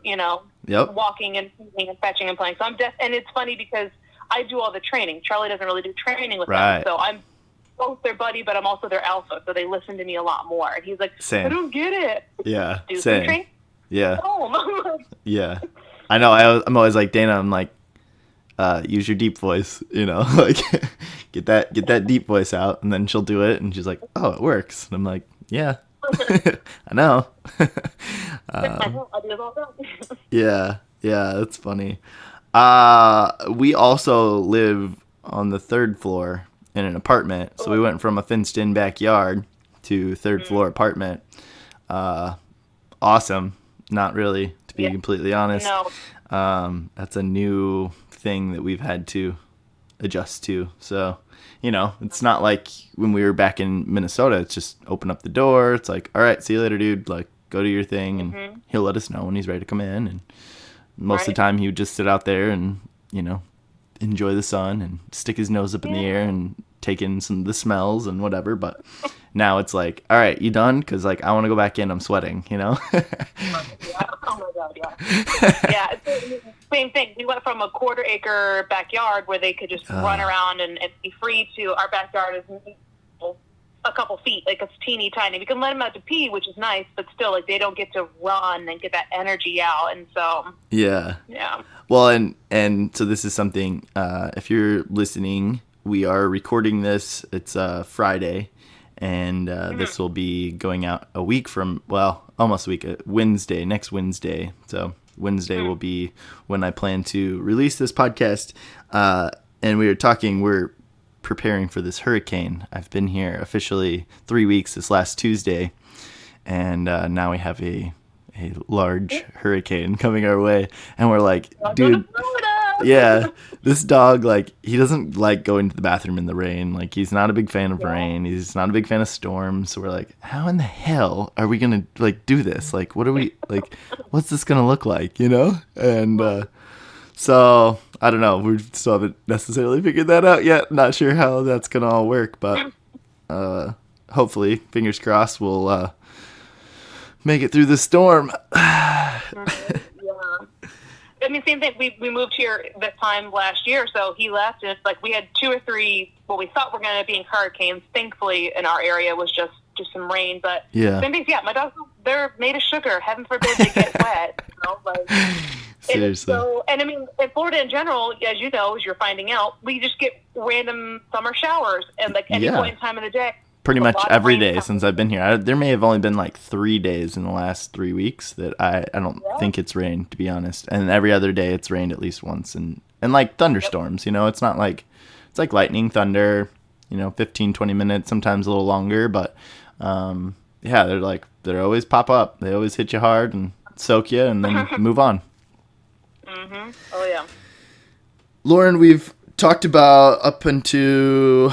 Speaker 2: walking and feeding and fetching and playing. So and it's funny because I do all the training. Charlie doesn't really do training with them, so I'm both their buddy, but I'm also their alpha. So they listen to me a lot more. And he's like, same. I don't get it.
Speaker 1: Yeah.
Speaker 2: Do
Speaker 1: same.
Speaker 2: some training.
Speaker 1: Yeah. Yeah. I know. I'm always like, Dana, I'm like, use your deep voice, like get that deep voice out, and then she'll do it, and she's like, oh, it works. And I'm like, yeah, I know. Yeah. That's funny. We also live on the 3rd floor in an apartment. So we went from a fenced in backyard to 3rd floor apartment. Awesome. Not really, to be completely honest.
Speaker 2: No.
Speaker 1: That's a new thing that we've had to adjust to. So, it's not like when we were back in Minnesota. It's just open up the door. It's like, all right, see you later, dude. Like, go do your thing, and he'll let us know when he's ready to come in. And most of the time, he would just sit out there and, enjoy the sun and stick his nose up in the air and take in some of the smells and whatever. But now it's like, all right, you done? Because, like, I want to go back in. I'm sweating,
Speaker 2: Oh, my God, yeah. Yeah, it's the same thing. We went from a 1/4 acre backyard where they could just run around and be free to our backyard is a couple feet. Like, it's teeny tiny. We can let them out to pee, which is nice, but still, like, they don't get to run and get that energy out. And so, yeah.
Speaker 1: Well, and so this is something, if you're listening, we are recording this. It's Friday, and this will be going out a week from, almost a week, Wednesday, next Wednesday. So Wednesday will be when I plan to release this podcast. And we're preparing for this hurricane. I've been here officially 3 weeks this last Tuesday, and now we have a large hurricane coming our way, and we're like, dude, this dog, like, he doesn't like going to the bathroom in the rain. Like, he's not a big fan of rain. He's not a big fan of storms. So we're like, how in the hell are we gonna like do this? Like, what are we like? What's this gonna look like? And so I don't know. We still haven't necessarily figured that out yet. Not sure how that's gonna all work, but hopefully, fingers crossed, we'll make it through the storm.
Speaker 2: I mean, same thing. We moved here this time last year, so he left, and it's like we had 2 or 3 what we thought were going to be hurricanes. Thankfully, in our area was just some rain, but same things. Yeah, my dogs, they're made of sugar. Heaven forbid they get wet.
Speaker 1: Seriously.
Speaker 2: And I mean, in Florida in general, as you know, as you're finding out, we just get random summer showers, and like any point in time of the day.
Speaker 1: Pretty much every day since I've been here. There may have only been like 3 days in the last 3 weeks that I don't think it's rained, to be honest. And every other day it's rained at least once, and like thunderstorms, it's not like, it's like lightning, thunder, 15, 20 minutes, sometimes a little longer, but they're always pop up. They always hit you hard and soak you and then move on.
Speaker 2: Oh yeah.
Speaker 1: Lauren, we've talked about up into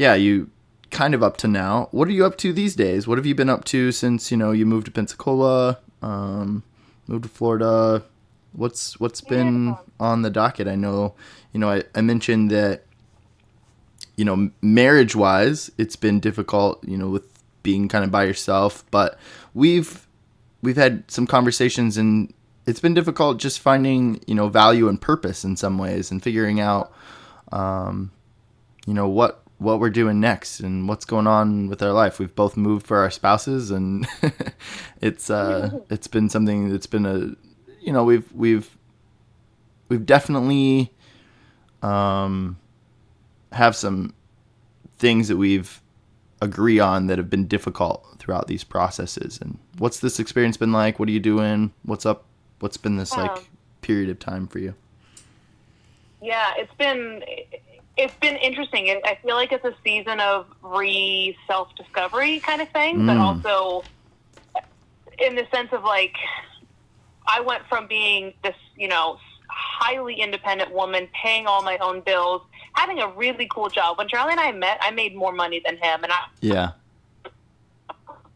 Speaker 1: you kind of up to now. What are you up to these days? What have you been up to since, you moved to Pensacola, moved to Florida? What's been on the docket? I know, I mentioned that, marriage-wise, it's been difficult, with being kind of by yourself, but we've had some conversations, and it's been difficult just finding, value and purpose in some ways, and figuring out, what we're doing next and what's going on with our life. We've both moved for our spouses, and it's been something that's been we've definitely have some things that we've agree on that have been difficult throughout these processes? And what's this experience been like? What are you doing? What's up? What's been this like period of time for you?
Speaker 2: Yeah, it's been interesting. I feel like it's a season of self-discovery kind of thing, but also in the sense of like, I went from being this, highly independent woman, paying all my own bills, having a really cool job. When Charlie and I met, I made more money than him, and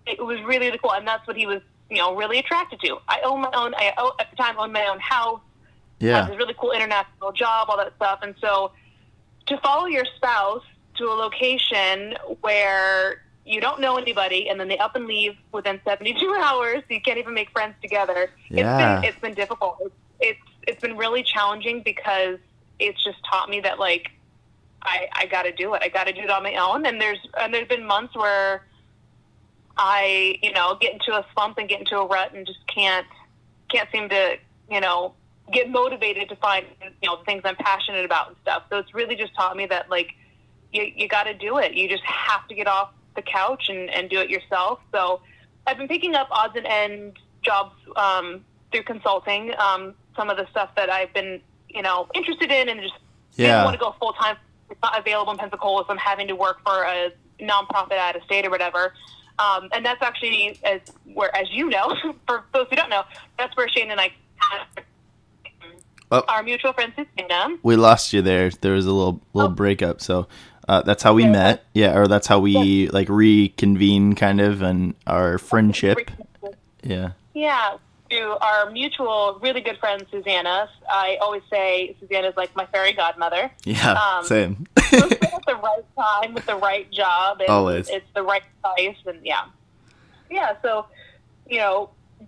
Speaker 2: it was really, really cool, and that's what he was, really attracted to. At the time owned my own house.
Speaker 1: Yeah,
Speaker 2: had this really cool international job, all that stuff, and so to follow your spouse to a location where you don't know anybody, and then they up and leave within 72 hours, so you can't even make friends together.
Speaker 1: Yeah.
Speaker 2: It's been difficult. It's been really challenging because it's just taught me that, like, I got to do it. I got to do it on my own. And there's been months where I, get into a slump and get into a rut and just can't seem to, get motivated to find, the things I'm passionate about and stuff. So it's really just taught me that, like, you got to do it. You just have to get off the couch and do it yourself. So I've been picking up odds and ends jobs through consulting, some of the stuff that I've been, interested in, and just didn't want to go full time. It's not available in Pensacola, so I'm having to work for a nonprofit out of state or whatever. And that's actually, as you know, for those who don't know, that's where Shane and I our mutual friend Susanna.
Speaker 1: We lost you there. There was a little breakup. So that's how we met. Yeah, or that's how we like reconvene kind of and our friendship. Yeah.
Speaker 2: Yeah. To our mutual really good friend Susanna. I always say Susanna's like my fairy godmother.
Speaker 1: Yeah, same.
Speaker 2: At the right time with the right job, and
Speaker 1: always.
Speaker 2: It's the right price, and yeah. So,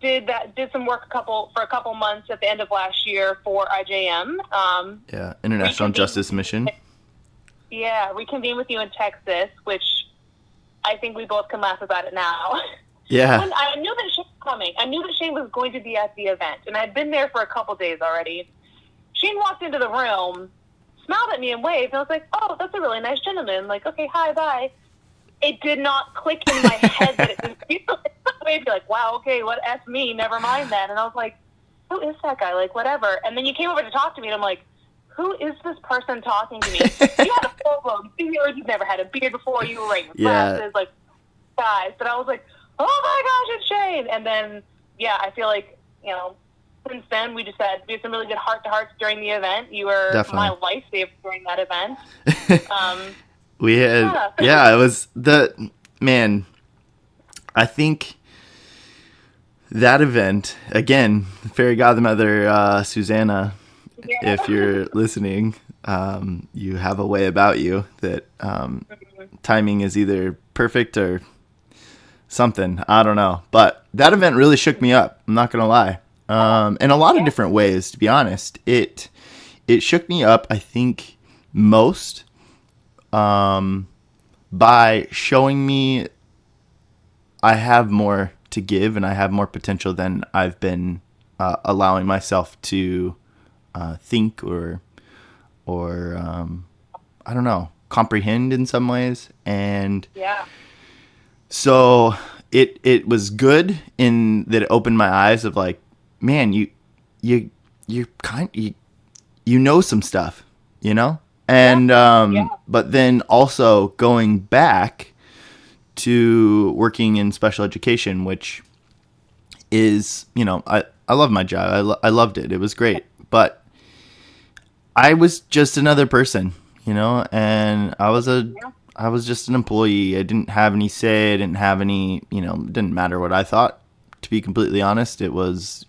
Speaker 2: did some work for a couple months at the end of last year for IJM.
Speaker 1: International Justice Mission.
Speaker 2: Yeah, reconvened with you in Texas, which I think we both can laugh about it now.
Speaker 1: Yeah.
Speaker 2: When I knew that Shane was coming. I knew that Shane was going to be at the event, and I'd been there for a couple days already. Shane walked into the room, smiled at me and waved, and I was like, oh, that's a really nice gentleman. Like, okay, hi, bye. It did not click in my head that it was you. I'd be like, wow, okay, what F me, never mind that. And I was like, who is that guy? Like, whatever. And then you came over to talk to me, and I'm like, who is this person talking to me? You had a full-blown beard. You've never had a beard before. You were wearing glasses, like, guys. But I was like, oh my gosh, it's Shane. And then, I feel like, since then we had some really good heart-to-hearts during the event. You were my lifesaver during that event.
Speaker 1: We had, it was I think that event, again, fairy godmother Susanna, if you're listening, you have a way about you that timing is either perfect or something. I don't know. But that event really shook me up. I'm not going to lie. In a lot of different ways, to be honest. It shook me up, I think, most by showing me I have more to give and I have more potential than I've been allowing myself to think or I don't know, comprehend in some ways. And so it was good in that it opened my eyes of like, man, you know some stuff, and but then also going back to working in special education, which is, I love my job. I loved it. It was great, but I was just another person, and I was just an employee. I didn't have any say. I didn't have any, it didn't matter what I thought, to be completely honest. It was,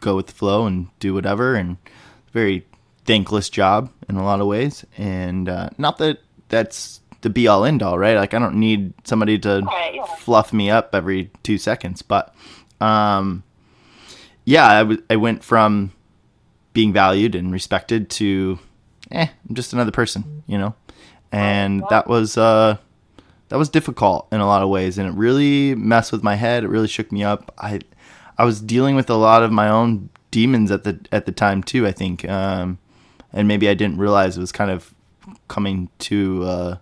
Speaker 1: go with the flow and do whatever. And very thankless job in a lot of ways. And not that that's the be all end all, right? Like I don't need somebody to fluff me up every 2 seconds. But I went from being valued and respected to, I'm just another person, and that was difficult in a lot of ways, and it really messed with my head. It really shook me up. I was dealing with a lot of my own demons at the time too, I think, and maybe I didn't realize it was kind of coming to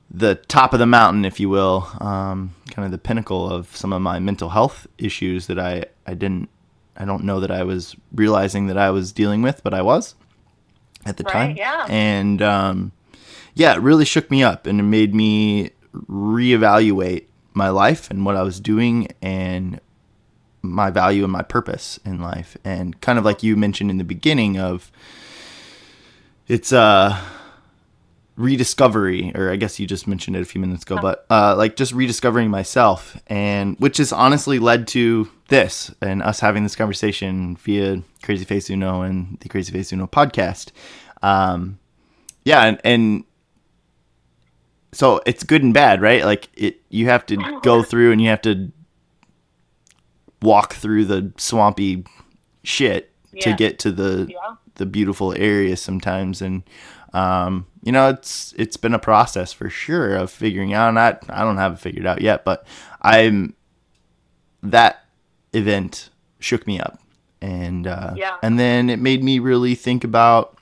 Speaker 1: the top of the mountain, if you will, kind of the pinnacle of some of my mental health issues that I don't know that I was realizing that I was dealing with, but I was at the time.
Speaker 2: Yeah.
Speaker 1: And it really shook me up, and it made me reevaluate my life and what I was doing and my value and my purpose in life. And kind of like you mentioned in the beginning of, it's rediscovery, or I guess you just mentioned it a few minutes ago, but like just rediscovering myself, and which has honestly led to this and us having this conversation via CrazyFaceUno and the CrazyFaceUno podcast. And so it's good and bad, right? Like you have to go through and you have to walk through the swampy shit to get to the beautiful areas sometimes. And it's been a process for sure of figuring out, and I don't have it figured out yet, but that event shook me up, and then it made me really think about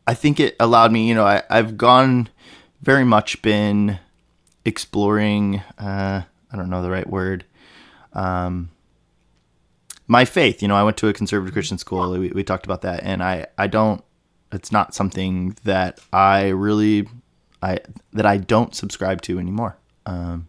Speaker 1: I think it allowed me, I've very much been exploring, I don't know the right word, my faith. I went to a conservative Christian school. We talked about that, and it's not something that I don't subscribe to anymore. And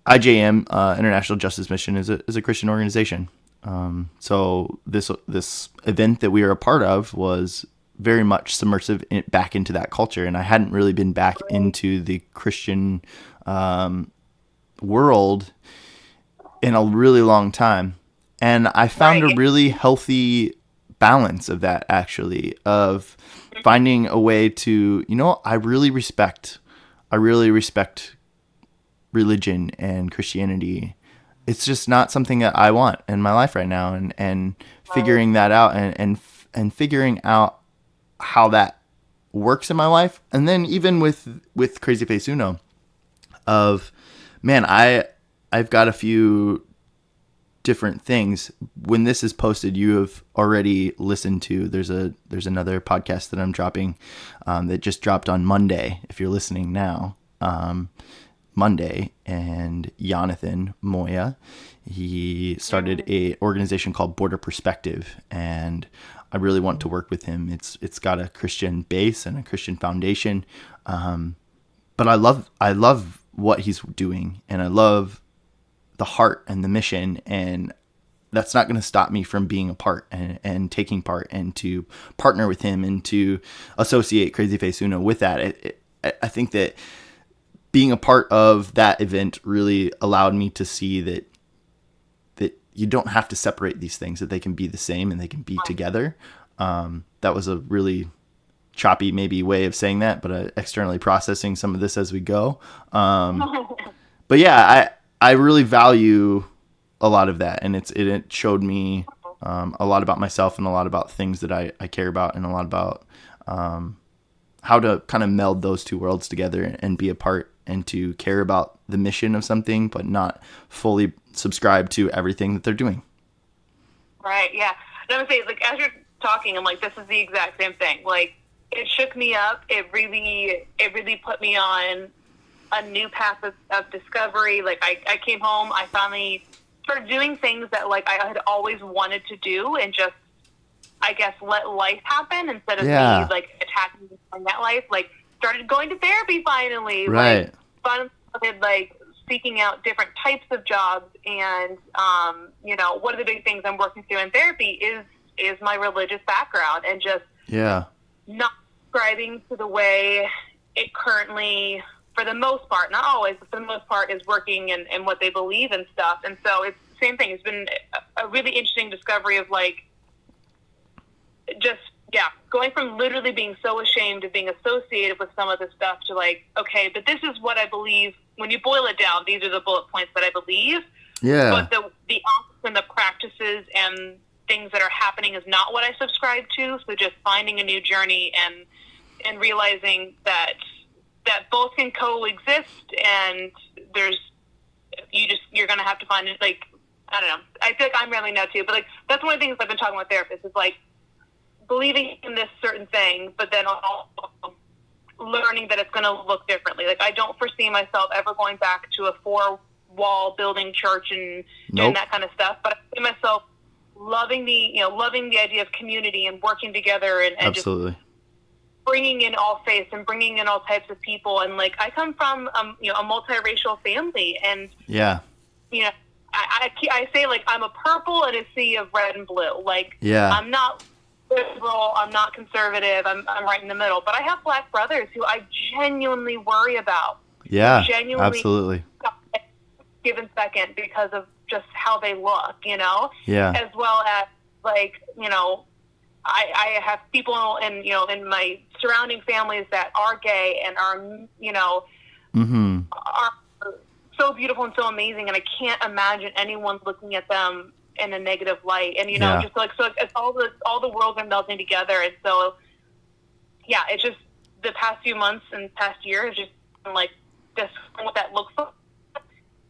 Speaker 1: IJM, International Justice Mission, is a Christian organization. So this event that we were a part of was very much submersive back into that culture, and I hadn't really been back into the Christian world in a really long time, and I found a really healthy balance of that, actually, of finding a way to, I really respect religion and Christianity. It's just not something that I want in my life right now, and figuring that out and figuring out how that works in my life. And then even with CrazyFaceUno, I've got a few different things. When this is posted, you have already listened to, there's another podcast that I'm dropping that just dropped on Monday, if you're listening now. Monday, and Jonathan Moya, he started a organization called Border Perspective, and I really want to work with him. It's got a Christian base and a Christian foundation, but I love what he's doing, and I love the heart and the mission, and that's not going to stop me from being a part and taking part, and to partner with him and to associate CrazyFaceUno with that. I think that being a part of that event really allowed me to see that you don't have to separate these things, that they can be the same and they can be together. That was a really choppy maybe way of saying that, but externally processing some of this as we go. But yeah, I really value a lot of that, and it showed me a lot about myself and a lot about things that I care about, and a lot about how to kind of meld those two worlds together and be a part, and to care about the mission of something, but not fully subscribe to everything that they're doing.
Speaker 2: Right, yeah. And I would say, like, as you're talking, I'm like, this is the exact same thing. Like, it shook me up. It really put me on a new path of discovery. Like, I came home, I finally started doing things that, like, I had always wanted to do, and just, I guess, let life happen instead of me, like, attacking that life. Like, started going to therapy finally.
Speaker 1: Right.
Speaker 2: Like, started, like, seeking out different types of jobs, and one of the big things I'm working through in therapy is my religious background, and just not subscribing to the way it currently, for the most part, not always, but for the most part, is working and what they believe and stuff. And so it's the same thing. It's been a really interesting discovery of, like, just going from literally being so ashamed of being associated with some of this stuff to, like, okay, but this is what I believe. When you boil it down, these are the bullet points that I believe. Yeah. But the acts and the practices and things that are happening is not what I subscribe to. So just finding a new journey and realizing that both can coexist, and you're going to have to find, like, I don't know. I feel like I'm rambling now too, but like that's one of the things I've been talking with therapists is like believing in this certain thing, but then also learning that it's going to look differently. Like I don't foresee myself ever going back to a 4-wall building church and doing that kind of stuff, but I see myself loving the idea of community and working together and
Speaker 1: Absolutely.
Speaker 2: just bringing in all faiths and bringing in all types of people. And like I come from a multiracial family, and I say like I'm a purple in a sea of red and blue. Like I'm not liberal, I'm not conservative, I'm right in the middle. But I have Black brothers who I genuinely worry about.
Speaker 1: Yeah,
Speaker 2: genuinely
Speaker 1: absolutely.
Speaker 2: Given second because of just how they look,
Speaker 1: Yeah.
Speaker 2: As well as like, I have people in my surrounding families that are gay and are, are so beautiful and so amazing. And I can't imagine anyone looking at them in a negative light. And, just like, so it's all the worlds are melting together. And so, yeah, it's just the past few months and past year has just been like this, what that looks like.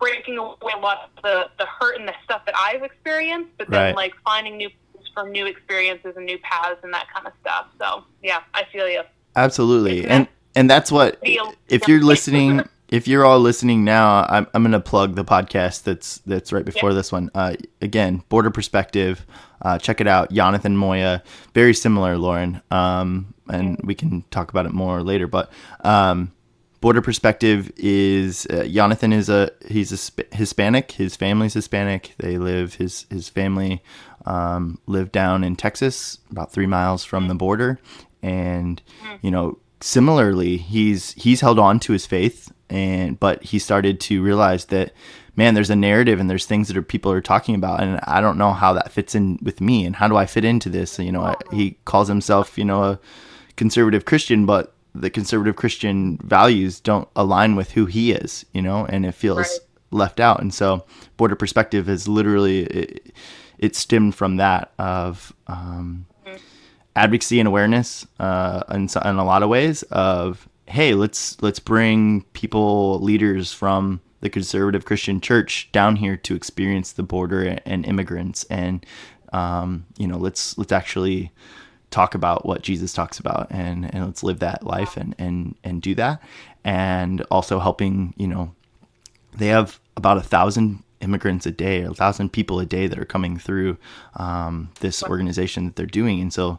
Speaker 2: Breaking away a lot of the hurt and the stuff that I've experienced, but then like finding new from new experiences and new paths and that kind of stuff. So yeah, I feel you.
Speaker 1: Absolutely. And that's what, if you're listening, if you're all listening now, I'm going to plug the podcast that's right before this one. Again, Border Perspective, check it out. Jonathan Moya, very similar, Lauren. And we can talk about it more later, but, Border Perspective is Jonathan he's Hispanic. His family's Hispanic. His family live down in Texas, about 3 miles from the border, and similarly, he's held on to his faith, but he started to realize that, man, there's a narrative and there's things that people are talking about, and I don't know how that fits in with me, and how do I fit into this? He calls himself a conservative Christian, but the conservative Christian values don't align with who he is, and it feels left out. And so Border Perspective is literally, it stemmed from that of advocacy and awareness in a lot of ways of, hey, let's bring leaders from the conservative Christian church down here to experience the border and immigrants. And, let's actually talk about what Jesus talks about and let's live that life and do that. And also helping, they have about 1,000 immigrants a day, or 1,000 people a day that are coming through this organization that they're doing. And so,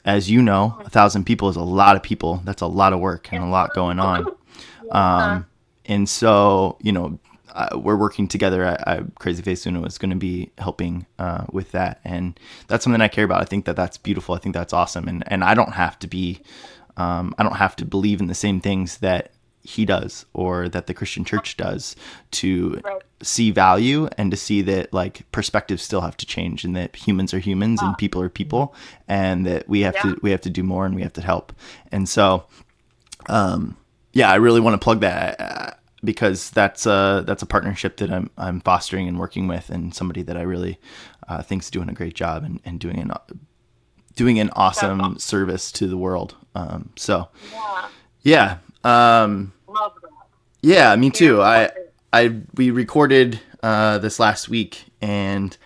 Speaker 1: as 1,000 people is a lot of people. That's a lot of work and a lot going on. And so, we're working together. CrazyFaceUno is going to be helping with that, and that's something I care about. I think that's beautiful. I think that's awesome, and I don't have to be, I don't have to believe in the same things that he does or that the Christian church does to see value and to see that like perspectives still have to change, and that humans are humans and people are people, and that we have to do more and we have to help. And so, I really want to plug that. Because that's a partnership that I'm fostering and working with, and somebody that I really think's doing a great job and doing an awesome service to the world. Love
Speaker 2: that.
Speaker 1: Yeah, me too. We recorded this last week, and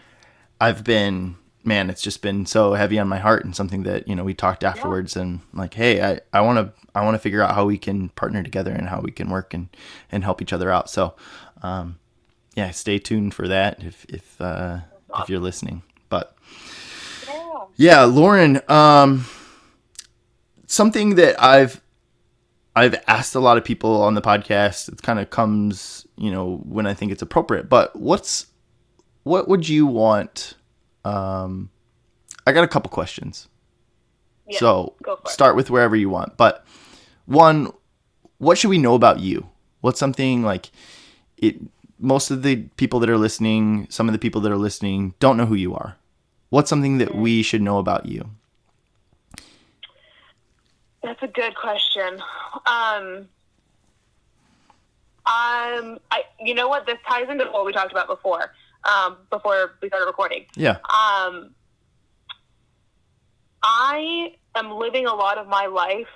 Speaker 1: it's just been so heavy on my heart, and something that, we talked afterwards and like, hey, I want to figure out how we can partner together and how we can work and help each other out. So, stay tuned for that if you're listening. But Lauren, something that I've asked a lot of people on the podcast, it kind of comes, when I think it's appropriate, but what would you want? I got a couple questions.
Speaker 2: Yeah,
Speaker 1: so start with wherever you want. But one, what should we know about you? What's something like most of the people that are listening, some of the people that are listening don't know who you are. What's something that we should know about you?
Speaker 2: That's a good question. You know what? This ties into what we talked about before we started recording.
Speaker 1: Yeah.
Speaker 2: I am living a lot of my life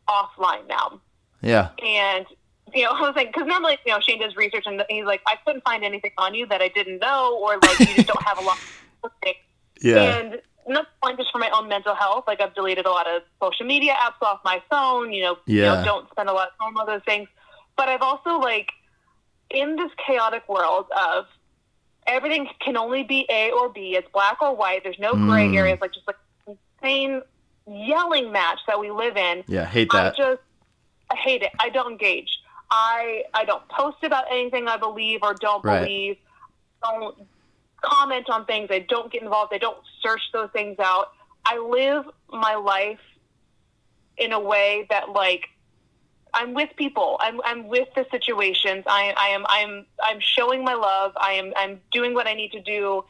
Speaker 2: offline now.
Speaker 1: Yeah.
Speaker 2: And I was like, because normally, Shane does research and he's like, I couldn't find anything on you that I didn't know, or like, you just don't have a lot of things.
Speaker 1: Yeah.
Speaker 2: And not just for my own mental health. Like, I've deleted a lot of social media apps off my phone, don't spend a lot of time on those things. But I've also, like, in this chaotic world of everything can only be A or B, it's black or white, there's no gray areas, like, just like insane yelling match that we live in.
Speaker 1: Yeah, hate that.
Speaker 2: I hate it. I don't engage. I don't post about anything I believe or don't believe. Don't comment on things. I don't get involved. I don't search those things out. I live my life in a way that, like, I'm with people. I'm with the situations. I'm showing my love. I'm doing what I need to do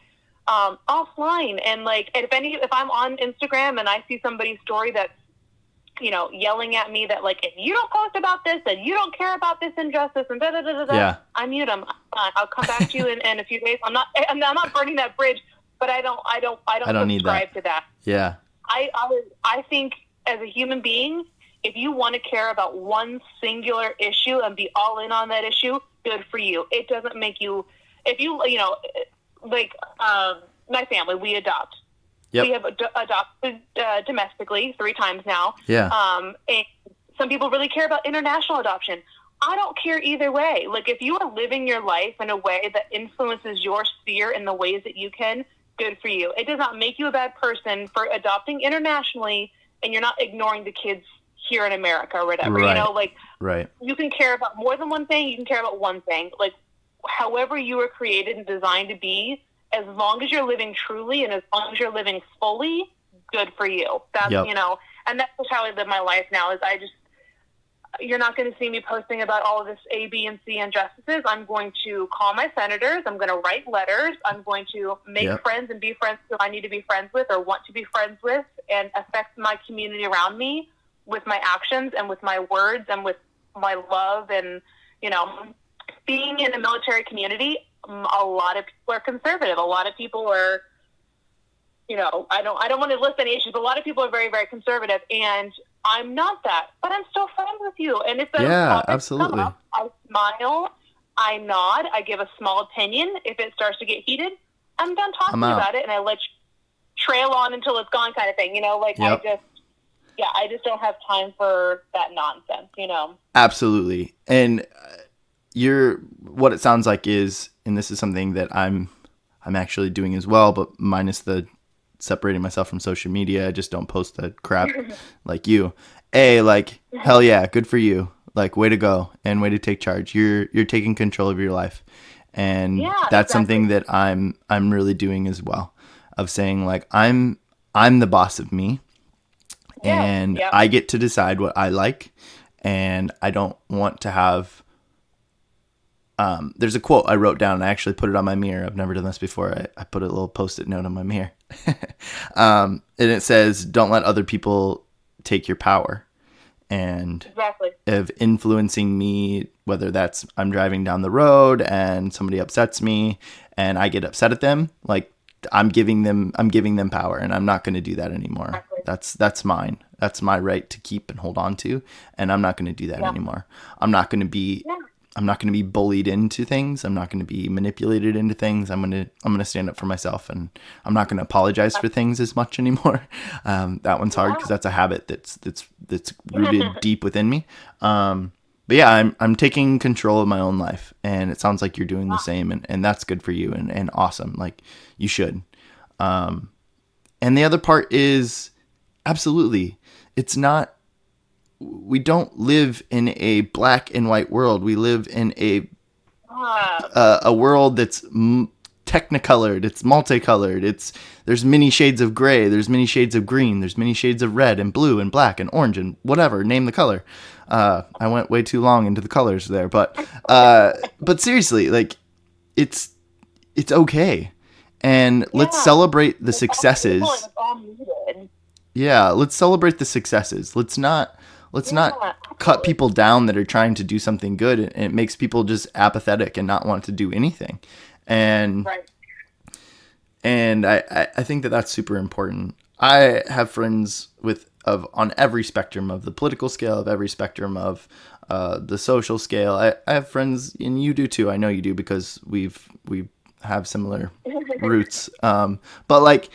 Speaker 2: offline. And, like, if I'm on Instagram and I see somebody's story that's, yelling at me that, like, if you don't post about this, then you don't care about this injustice and
Speaker 1: yeah.
Speaker 2: I mute them. I'll come back to you in a few days. I'm not burning that bridge, but I don't subscribe to that.
Speaker 1: Yeah.
Speaker 2: I think as a human being, if you want to care about one singular issue and be all in on that issue, good for you. It doesn't make you, if you, like, my family, we adopt.
Speaker 1: Yep.
Speaker 2: We have adopted domestically 3 times now.
Speaker 1: Yeah.
Speaker 2: And some people really care about international adoption. I don't care either way. Like, if you are living your life in a way that influences your sphere in the ways that you can, good for you. It does not make you a bad person for adopting internationally, and you're not ignoring the kids here in America or whatever.
Speaker 1: Right.
Speaker 2: Right. You can care about more than one thing. You can care about one thing. Like, however you were created and designed to be, as long as you're living truly and as long as you're living fully, good for you. That's, and that's just how I live my life now. Is you're not going to see me posting about all of this A, B, and C injustices. I'm going to call my senators. I'm going to write letters. I'm going to make friends and be friends who I need to be friends with or want to be friends with, and affect my community around me with my actions and with my words and with my love. And, being in a military community, a lot of people are conservative. A lot of people are, I don't want to list any issues, but a lot of people are very, very conservative, and I'm not that, but I'm still friends with you. And if
Speaker 1: absolutely.
Speaker 2: come up, I smile, I nod, I give a small opinion. If it starts to get heated, I'm done talking about it, and I let you trail on until it's gone, kind of thing. I just don't have time for that nonsense.
Speaker 1: Absolutely. And what it sounds like is, and this is something that I'm actually doing as well, but minus the separating myself from social media. I just don't post the crap like you. Hell yeah, good for you. Like, way to go and way to take charge. You're taking control of your life. And that's something that I'm really doing as well, of saying, like, I'm the boss of me, and I get to decide what I like, and I don't want to have there's a quote I wrote down, and I actually put it on my mirror. I've never done this before. I put a little Post-it note on my mirror. And it says, don't let other people take your power. And of influencing me, whether that's I'm driving down the road and somebody upsets me and I get upset at them, like, I'm giving them power, and I'm not going to do that anymore. That's mine. That's my right to keep and hold on to. And I'm not going to do that anymore. I'm not going to be bullied into things. I'm not going to be manipulated into things. I'm going to stand up for myself, and I'm not going to apologize for things as much anymore. That one's hard because that's a habit that's rooted deep within me. But yeah, I'm taking control of my own life, and it sounds like you're doing the same, and that's good for you and awesome. Like, you should. And the other part is, absolutely, we don't live in a black and white world. We live in a world that's technicolored. It's multicolored. There's many shades of gray. There's many shades of green. There's many shades of red and blue and black and orange and whatever. Name the color. I went way too long into the colors there, but seriously, like, it's okay. And let's celebrate the successes. Yeah, let's celebrate the successes. Let's not cut people down that are trying to do something good, and it makes people just apathetic and not want to do anything. And I think that that's super important. I have friends with on every spectrum of the political scale, of every spectrum of the social scale. I have friends, and you do too. I know you do, because we have similar roots. But like,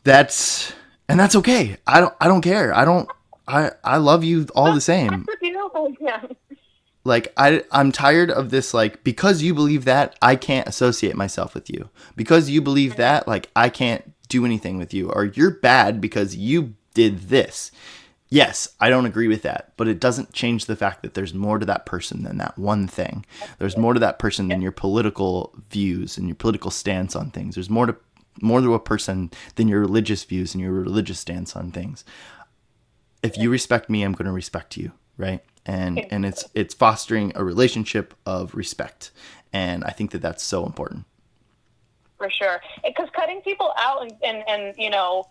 Speaker 1: that's okay. I don't care. I love you all the same. Like, I'm tired of this, like, because you believe that, I can't associate myself with you. Because you believe that, like, I can't do anything with you. Or you're bad because you did this. Yes, I don't agree with that, but it doesn't change the fact that there's more to that person than that one thing. There's more to that person than your political views and your political stance on things. There's more to a person than your religious views and your religious stance on things. If you respect me, I'm going to respect you, right? And it's fostering a relationship of respect, and I think that that's so important.
Speaker 2: For sure, because cutting people out and you know,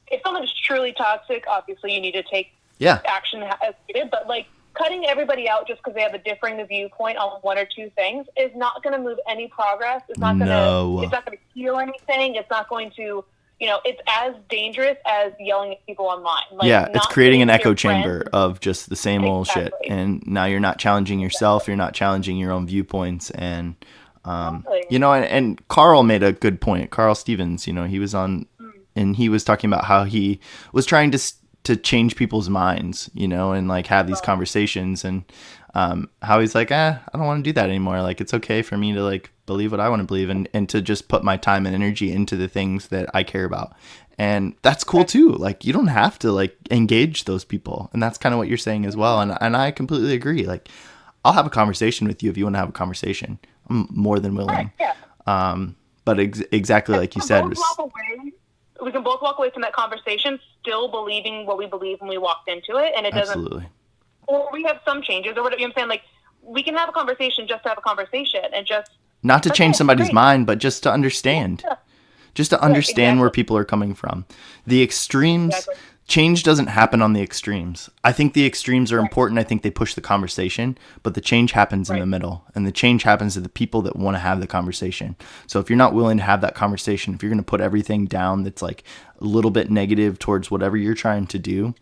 Speaker 2: if someone is truly toxic, obviously you need to take action as needed. But like, cutting everybody out just because they have a differing viewpoint on one or two things is not going to move any progress. It's not going to. It's not going to heal anything. It's not going to. You know, it's as dangerous as yelling at people online. Like,
Speaker 1: it's creating an echo chamber of just the same old shit. And now you're not challenging yourself. You're not challenging your own viewpoints. And, you know, and Carl made a good point. Carl Stevens, you know, he was on, and he was talking about how he was trying to change people's minds, you know, and like have these conversations, and how he's like, I don't want to do that anymore. Like, it's okay for me to like believe what I want to believe, and to just put my time and energy into the things that I care about. And that's cool too. Like, you don't have to like engage those people. And that's kind of what you're saying as well. And I completely agree. Like, I'll have a conversation with you if you want to have a conversation. I'm more than willing. But exactly like you said,
Speaker 2: we can both walk away from that conversation still believing what we believe when we walked into it, and it doesn't.
Speaker 1: Absolutely.
Speaker 2: Or we have some changes, or whatever. You know what I'm saying? Like, we can have a conversation just to have a conversation, and just
Speaker 1: not to change somebody's mind, but just to understand. Just to understand where people are coming from. The extremes, change doesn't happen on the extremes. I think the extremes are important. I think they push the conversation, but the change happens in the middle, and the change happens to the people that want to have the conversation. So if you're not willing to have that conversation, if you're going to put everything down that's like a little bit negative towards whatever you're trying to do,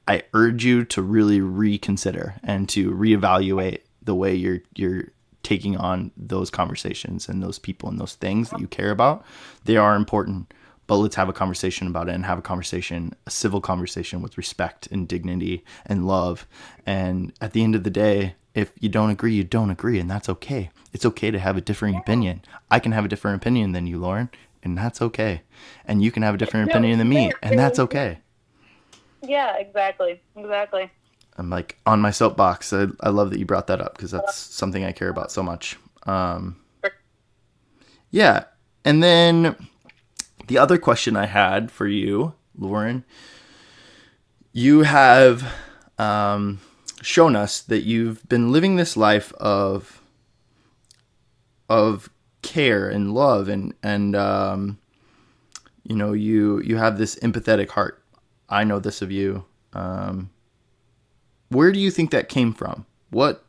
Speaker 1: I urge you to really reconsider and to reevaluate the way you're taking on those conversations and those people and those things that you care about. They are important, but let's have a conversation about it, and have a civil conversation with respect and dignity and love. And at the end of the day, if you don't agree, you don't agree, and that's okay. It's okay to have a differing opinion. I can have a different opinion than you, Lauren, and that's okay. And you can have a different opinion than me, and that's okay.
Speaker 2: Yeah, exactly.
Speaker 1: I'm like on my soapbox. I love that you brought that up, because that's something I care about so much. Yeah. And then the other question I had for you, Lauren, you have shown us that you've been living this life of care and love, and you know, you have this empathetic heart. I know this of you. Where do you think that came from? What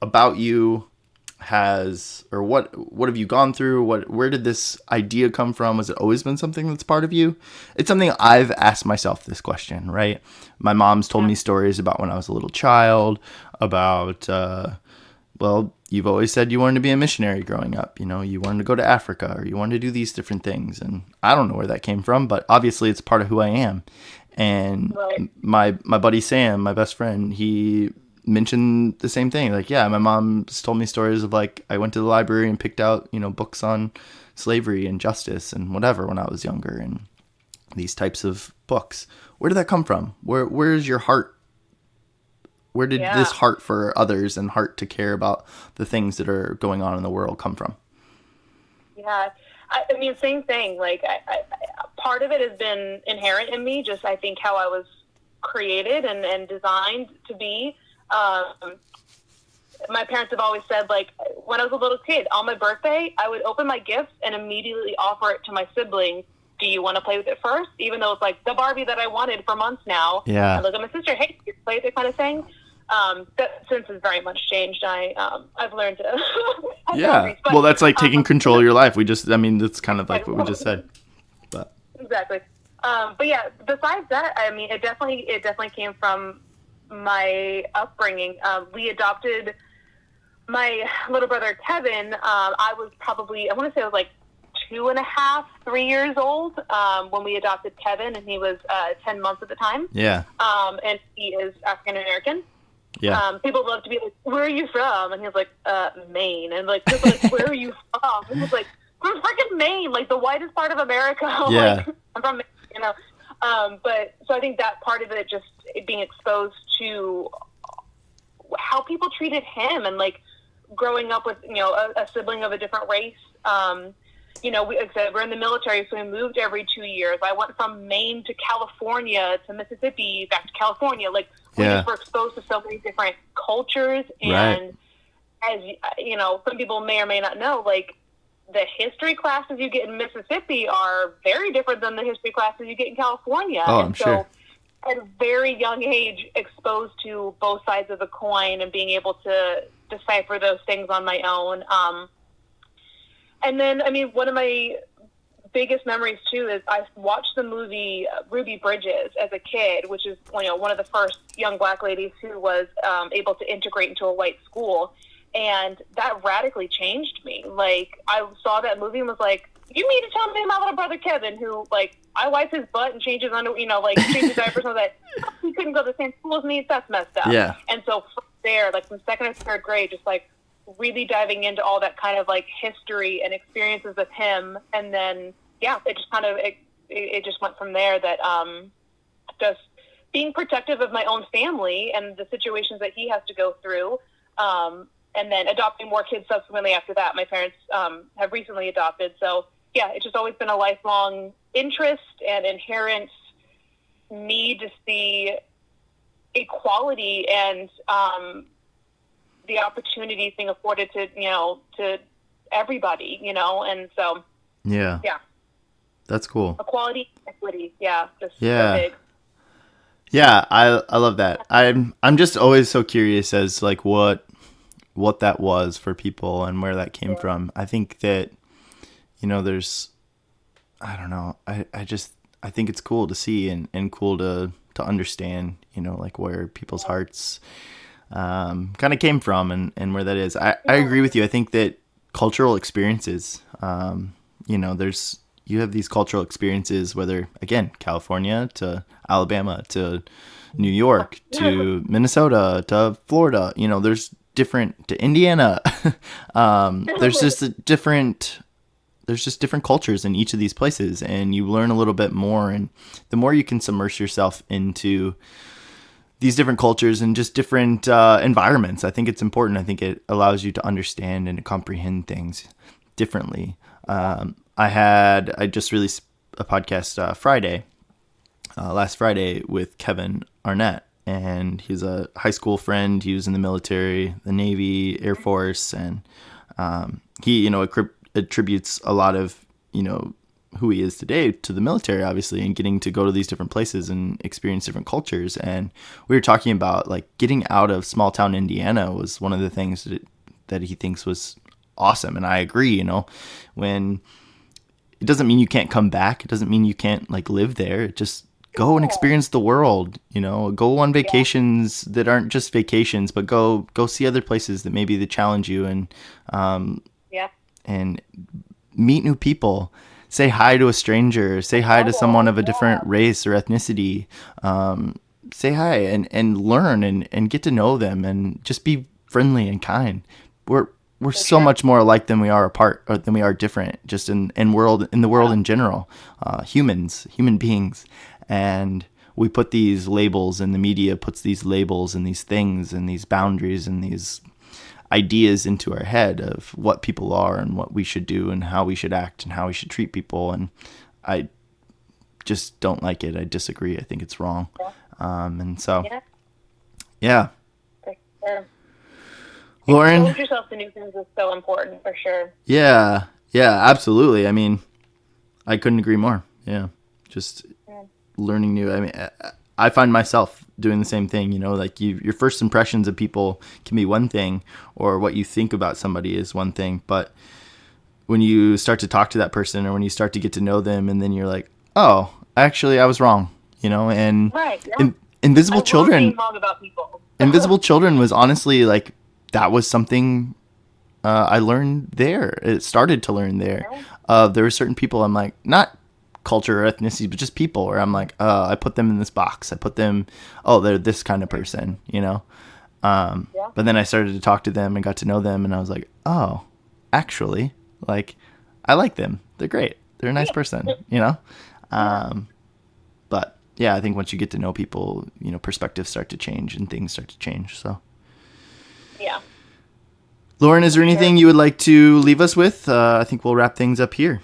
Speaker 1: about you has, or what have you gone through? Where did this idea come from? Has it always been something that's part of you? It's something I've asked myself this question, right? My mom's told me stories about when I was a little child, about, well, you've always said you wanted to be a missionary growing up. You know, you wanted to go to Africa, or you wanted to do these different things. And I don't know where that came from, but obviously it's part of who I am. And my buddy Sam, my best friend, he mentioned the same thing. Like, yeah, my mom's told me stories of like, I went to the library and picked out, you know, books on slavery and justice and whatever when I was younger, and these types of books. Where did that come from? Where's your heart? Where did this heart for others and heart to care about the things that are going on in the world come from?
Speaker 2: Yeah. I mean, same thing. Like, I part of it has been inherent in me, just I think how I was created and designed to be. My parents have always said, like, when I was a little kid, on my birthday, I would open my gifts and immediately offer it to my siblings. Do you want to play with it first? Even though it's like the Barbie that I wanted for months now.
Speaker 1: Yeah.
Speaker 2: I look at my sister, hey, you play with it, kind of thing. That since has very much changed. I've learned to.
Speaker 1: Yeah. Well, that's like taking control of your life. That's kind of like what we just said. But
Speaker 2: exactly. But yeah, besides that, I mean, it definitely came from my upbringing. We adopted my little brother Kevin. I was probably, I want to say I was like 2.5, 3 years old when we adopted Kevin, and he was 10 months at the time.
Speaker 1: Yeah.
Speaker 2: And he is African American.
Speaker 1: Yeah.
Speaker 2: People love to be like, "Where are you from?" And he was like, "Maine." And like, people like, "Where are you from?" And he was like, "From freaking Maine, like the whitest part of America."
Speaker 1: Yeah.
Speaker 2: Like, I'm from Maine, you know. But so I think that part of it, just being exposed to how people treated him, and like growing up with, you know, a sibling of a different race. You know, like I said, we're in the military, so we moved every 2 years. I went from Maine to California to Mississippi, back to California. Like, we just were exposed to so many different cultures. And as you know, some people may or may not know, like, the history classes you get in Mississippi are very different than the history classes you get in California.
Speaker 1: Oh,
Speaker 2: and
Speaker 1: I'm
Speaker 2: so,
Speaker 1: sure.
Speaker 2: at a very young age, exposed to both sides of the coin and being able to decipher those things on my own. And then, I mean, one of my biggest memories, too, is I watched the movie Ruby Bridges as a kid, which is, you know, one of the first young black ladies who was able to integrate into a white school. And that radically changed me. Like, I saw that movie and was like, you mean to tell me my little brother Kevin, who, like, I wipe his butt and change his under, you know, like, change his diapers and all that, he couldn't go to the same school as me? That's messed up.
Speaker 1: Yeah.
Speaker 2: And so from there, like, from second or third grade, just, like, really diving into all that kind of, like, history and experiences with him. And then, yeah, it just kind of, it just went from there, that just being protective of my own family and the situations that he has to go through. And then adopting more kids subsequently after that. My parents have recently adopted. So, yeah, it's just always been a lifelong interest and inherent need to see equality and the opportunities being afforded to, you know, to everybody, you know. And so,
Speaker 1: yeah. That's cool.
Speaker 2: Equality, equity, just
Speaker 1: so
Speaker 2: big.
Speaker 1: Yeah, I love that. I'm just always so curious as like what that was for people and where that came from. I think that, you know, there's, I don't know, I think it's cool to see and cool to understand, you know, like where people's hearts kind of came from and where that is. I agree with you. I think that cultural experiences, you know, you have these cultural experiences, whether, again, California to Alabama to New York to Minnesota to Florida, you know, there's different to Indiana. There's just different cultures in each of these places, and you learn a little bit more. And the more you can submerge yourself into these different cultures and just different environments, I think it's important. I think it allows you to understand and to comprehend things differently. I just released a podcast last Friday with Kevin Arnett, and he's a high school friend. He was in the military, the Navy, Air Force, and he, you know, attributes a lot of, you know, who he is today to the military, obviously, and getting to go to these different places and experience different cultures. And we were talking about, like, getting out of small town Indiana was one of the things that he thinks was awesome. And I agree, you know, when it doesn't mean you can't come back. It doesn't mean you can't, like, live there. It just go and experience the world, you know, go on vacations that aren't just vacations, but go see other places that maybe they challenge you, and and meet new people. Say hi to a stranger, say hi to someone of a different race or ethnicity. Say hi and learn and get to know them, and just be friendly and kind. We're so much more alike than we are apart, or than we are different, just in the world in general. Human beings. And we put these labels, and the media puts these labels and these things and these boundaries and these ideas into our head of what people are and what we should do and how we should act and how we should treat people. And I just don't like it. I disagree. I think it's wrong. And so, yeah.
Speaker 2: For sure.
Speaker 1: Lauren,
Speaker 2: expose yourself to new things is so important, for sure.
Speaker 1: Yeah, absolutely. I mean, I couldn't agree more. Yeah, just learning new. I mean, I find myself doing the same thing, you know, like your first impressions of people can be one thing, or what you think about somebody is one thing. But when you start to talk to that person, or when you start to get to know them, and then you're like, oh, actually I was wrong, and
Speaker 2: Right. Yeah.
Speaker 1: Invisible
Speaker 2: I love
Speaker 1: Children.
Speaker 2: being wrong about people.
Speaker 1: Invisible Children was honestly like, that was something I learned there. It started to learn there. There were certain people I'm like, not culture or ethnicity, but just people where I'm like, I put them in this box. I put them, they're this kind of person, But then I started to talk to them and got to know them, and I was like, oh, actually, like, I like them. They're great. They're a nice person, But yeah, I think once you get to know people, perspectives start to change and things start to change. So
Speaker 2: yeah.
Speaker 1: Lauren, is there anything you would like to leave us with? I think we'll wrap things up here.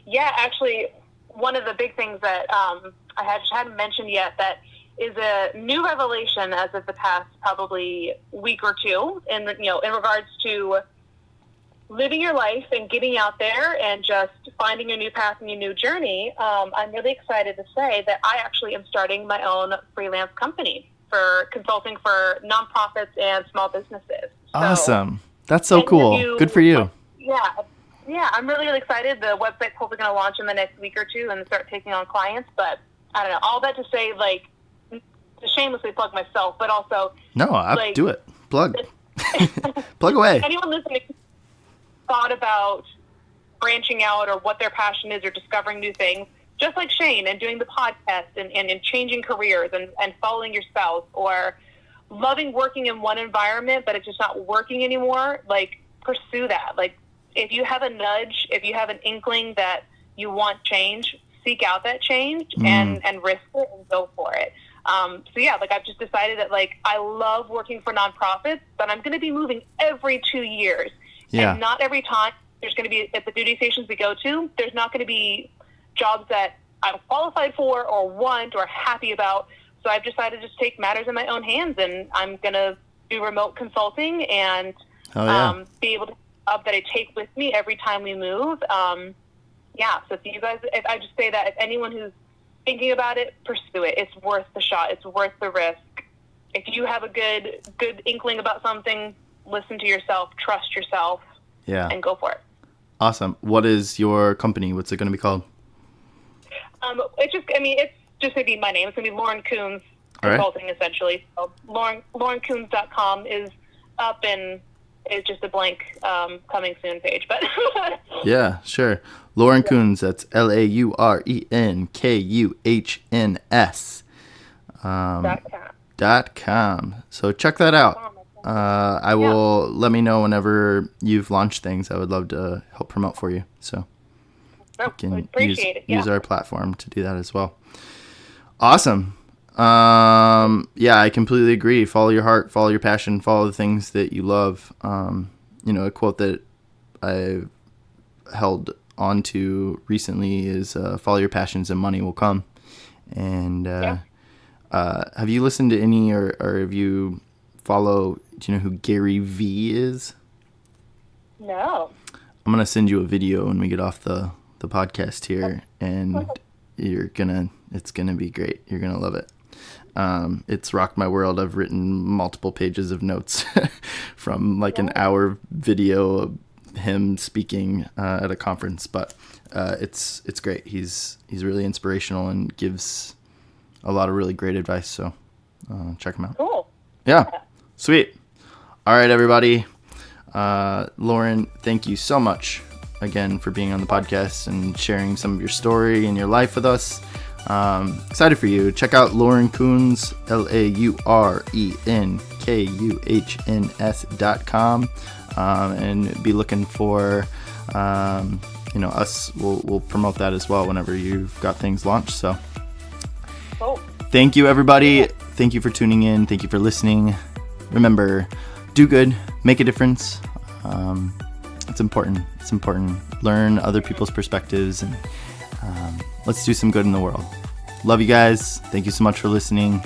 Speaker 2: Yeah, actually, one of the big things that I hadn't mentioned yet that is a new revelation as of the past probably week or two, in regards to living your life and getting out there and just finding your new path and your new journey. I'm really excited to say that I actually am starting my own freelance company for consulting for nonprofits and small businesses.
Speaker 1: Awesome. That's so cool. Good for you.
Speaker 2: Yeah, I'm really, really excited. The website's hopefully going to launch in the next week or two and start taking on clients. But I don't know, all that to say, like, to shamelessly plug myself, but also...
Speaker 1: No, I'll do it. Plug. Plug away.
Speaker 2: Anyone listening thought about branching out or what their passion is or discovering new things, just like Shane, and doing the podcast and changing careers and following your spouse, or loving working in one environment, but it's just not working anymore, like, pursue that. Like, if you have a nudge, if you have an inkling that you want change, seek out that change and risk it and go for it. So yeah, like, I've just decided that, like, I love working for nonprofits, but I'm going to be moving every 2 years.
Speaker 1: Yeah.
Speaker 2: And not every time there's going to be, at the duty stations we go to, there's not going to be jobs that I'm qualified for or want or happy about. So I've decided to just take matters in my own hands, and I'm going to do remote consulting and be able to that I take with me every time we move. So if you guys, if I just say that if anyone who's thinking about it, pursue it. It's worth the shot. It's worth the risk. If you have a good inkling about something, listen to yourself, trust yourself, and go for it.
Speaker 1: Awesome. What is your company? What's it going to be called?
Speaker 2: It's just going to be my name. It's going to be Lauren Kukns Consulting, essentially. So LaurenKukns.com is up, and it's just a blank coming soon page. But
Speaker 1: yeah, sure. Lauren Kukns, that's LaurenKuhns .com. So check that out. I will let me know whenever you've launched things. I would love to help promote for you. So you can use our platform to do that as well. Awesome. I completely agree. Follow your heart, follow your passion, follow the things that you love. A quote that I've held on to recently is follow your passions and money will come. And have you listened to any or have you do you know who Gary Vee is?
Speaker 2: No.
Speaker 1: I'm going to send you a video when we get off the podcast here, and it's going to be great. You're going to love it. It's rocked my world. I've written multiple pages of notes from like an hour video of him speaking at a conference, but it's great. He's really inspirational and gives a lot of really great advice. So check him out.
Speaker 2: Cool.
Speaker 1: Yeah. Sweet. All right, everybody. Lauren, thank you so much again for being on the podcast and sharing some of your story and your life with us. Excited for you. Check out Lauren Kukns, LaurenKuhns.com, and be looking for, us. We'll promote that as well whenever you've got things launched. So thank you, everybody. Thank you for tuning in. Thank you for listening. Remember, do good, make a difference. It's important. Learn other people's perspectives, and let's do some good in the world. Love you guys. Thank you so much for listening.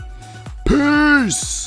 Speaker 1: Peace.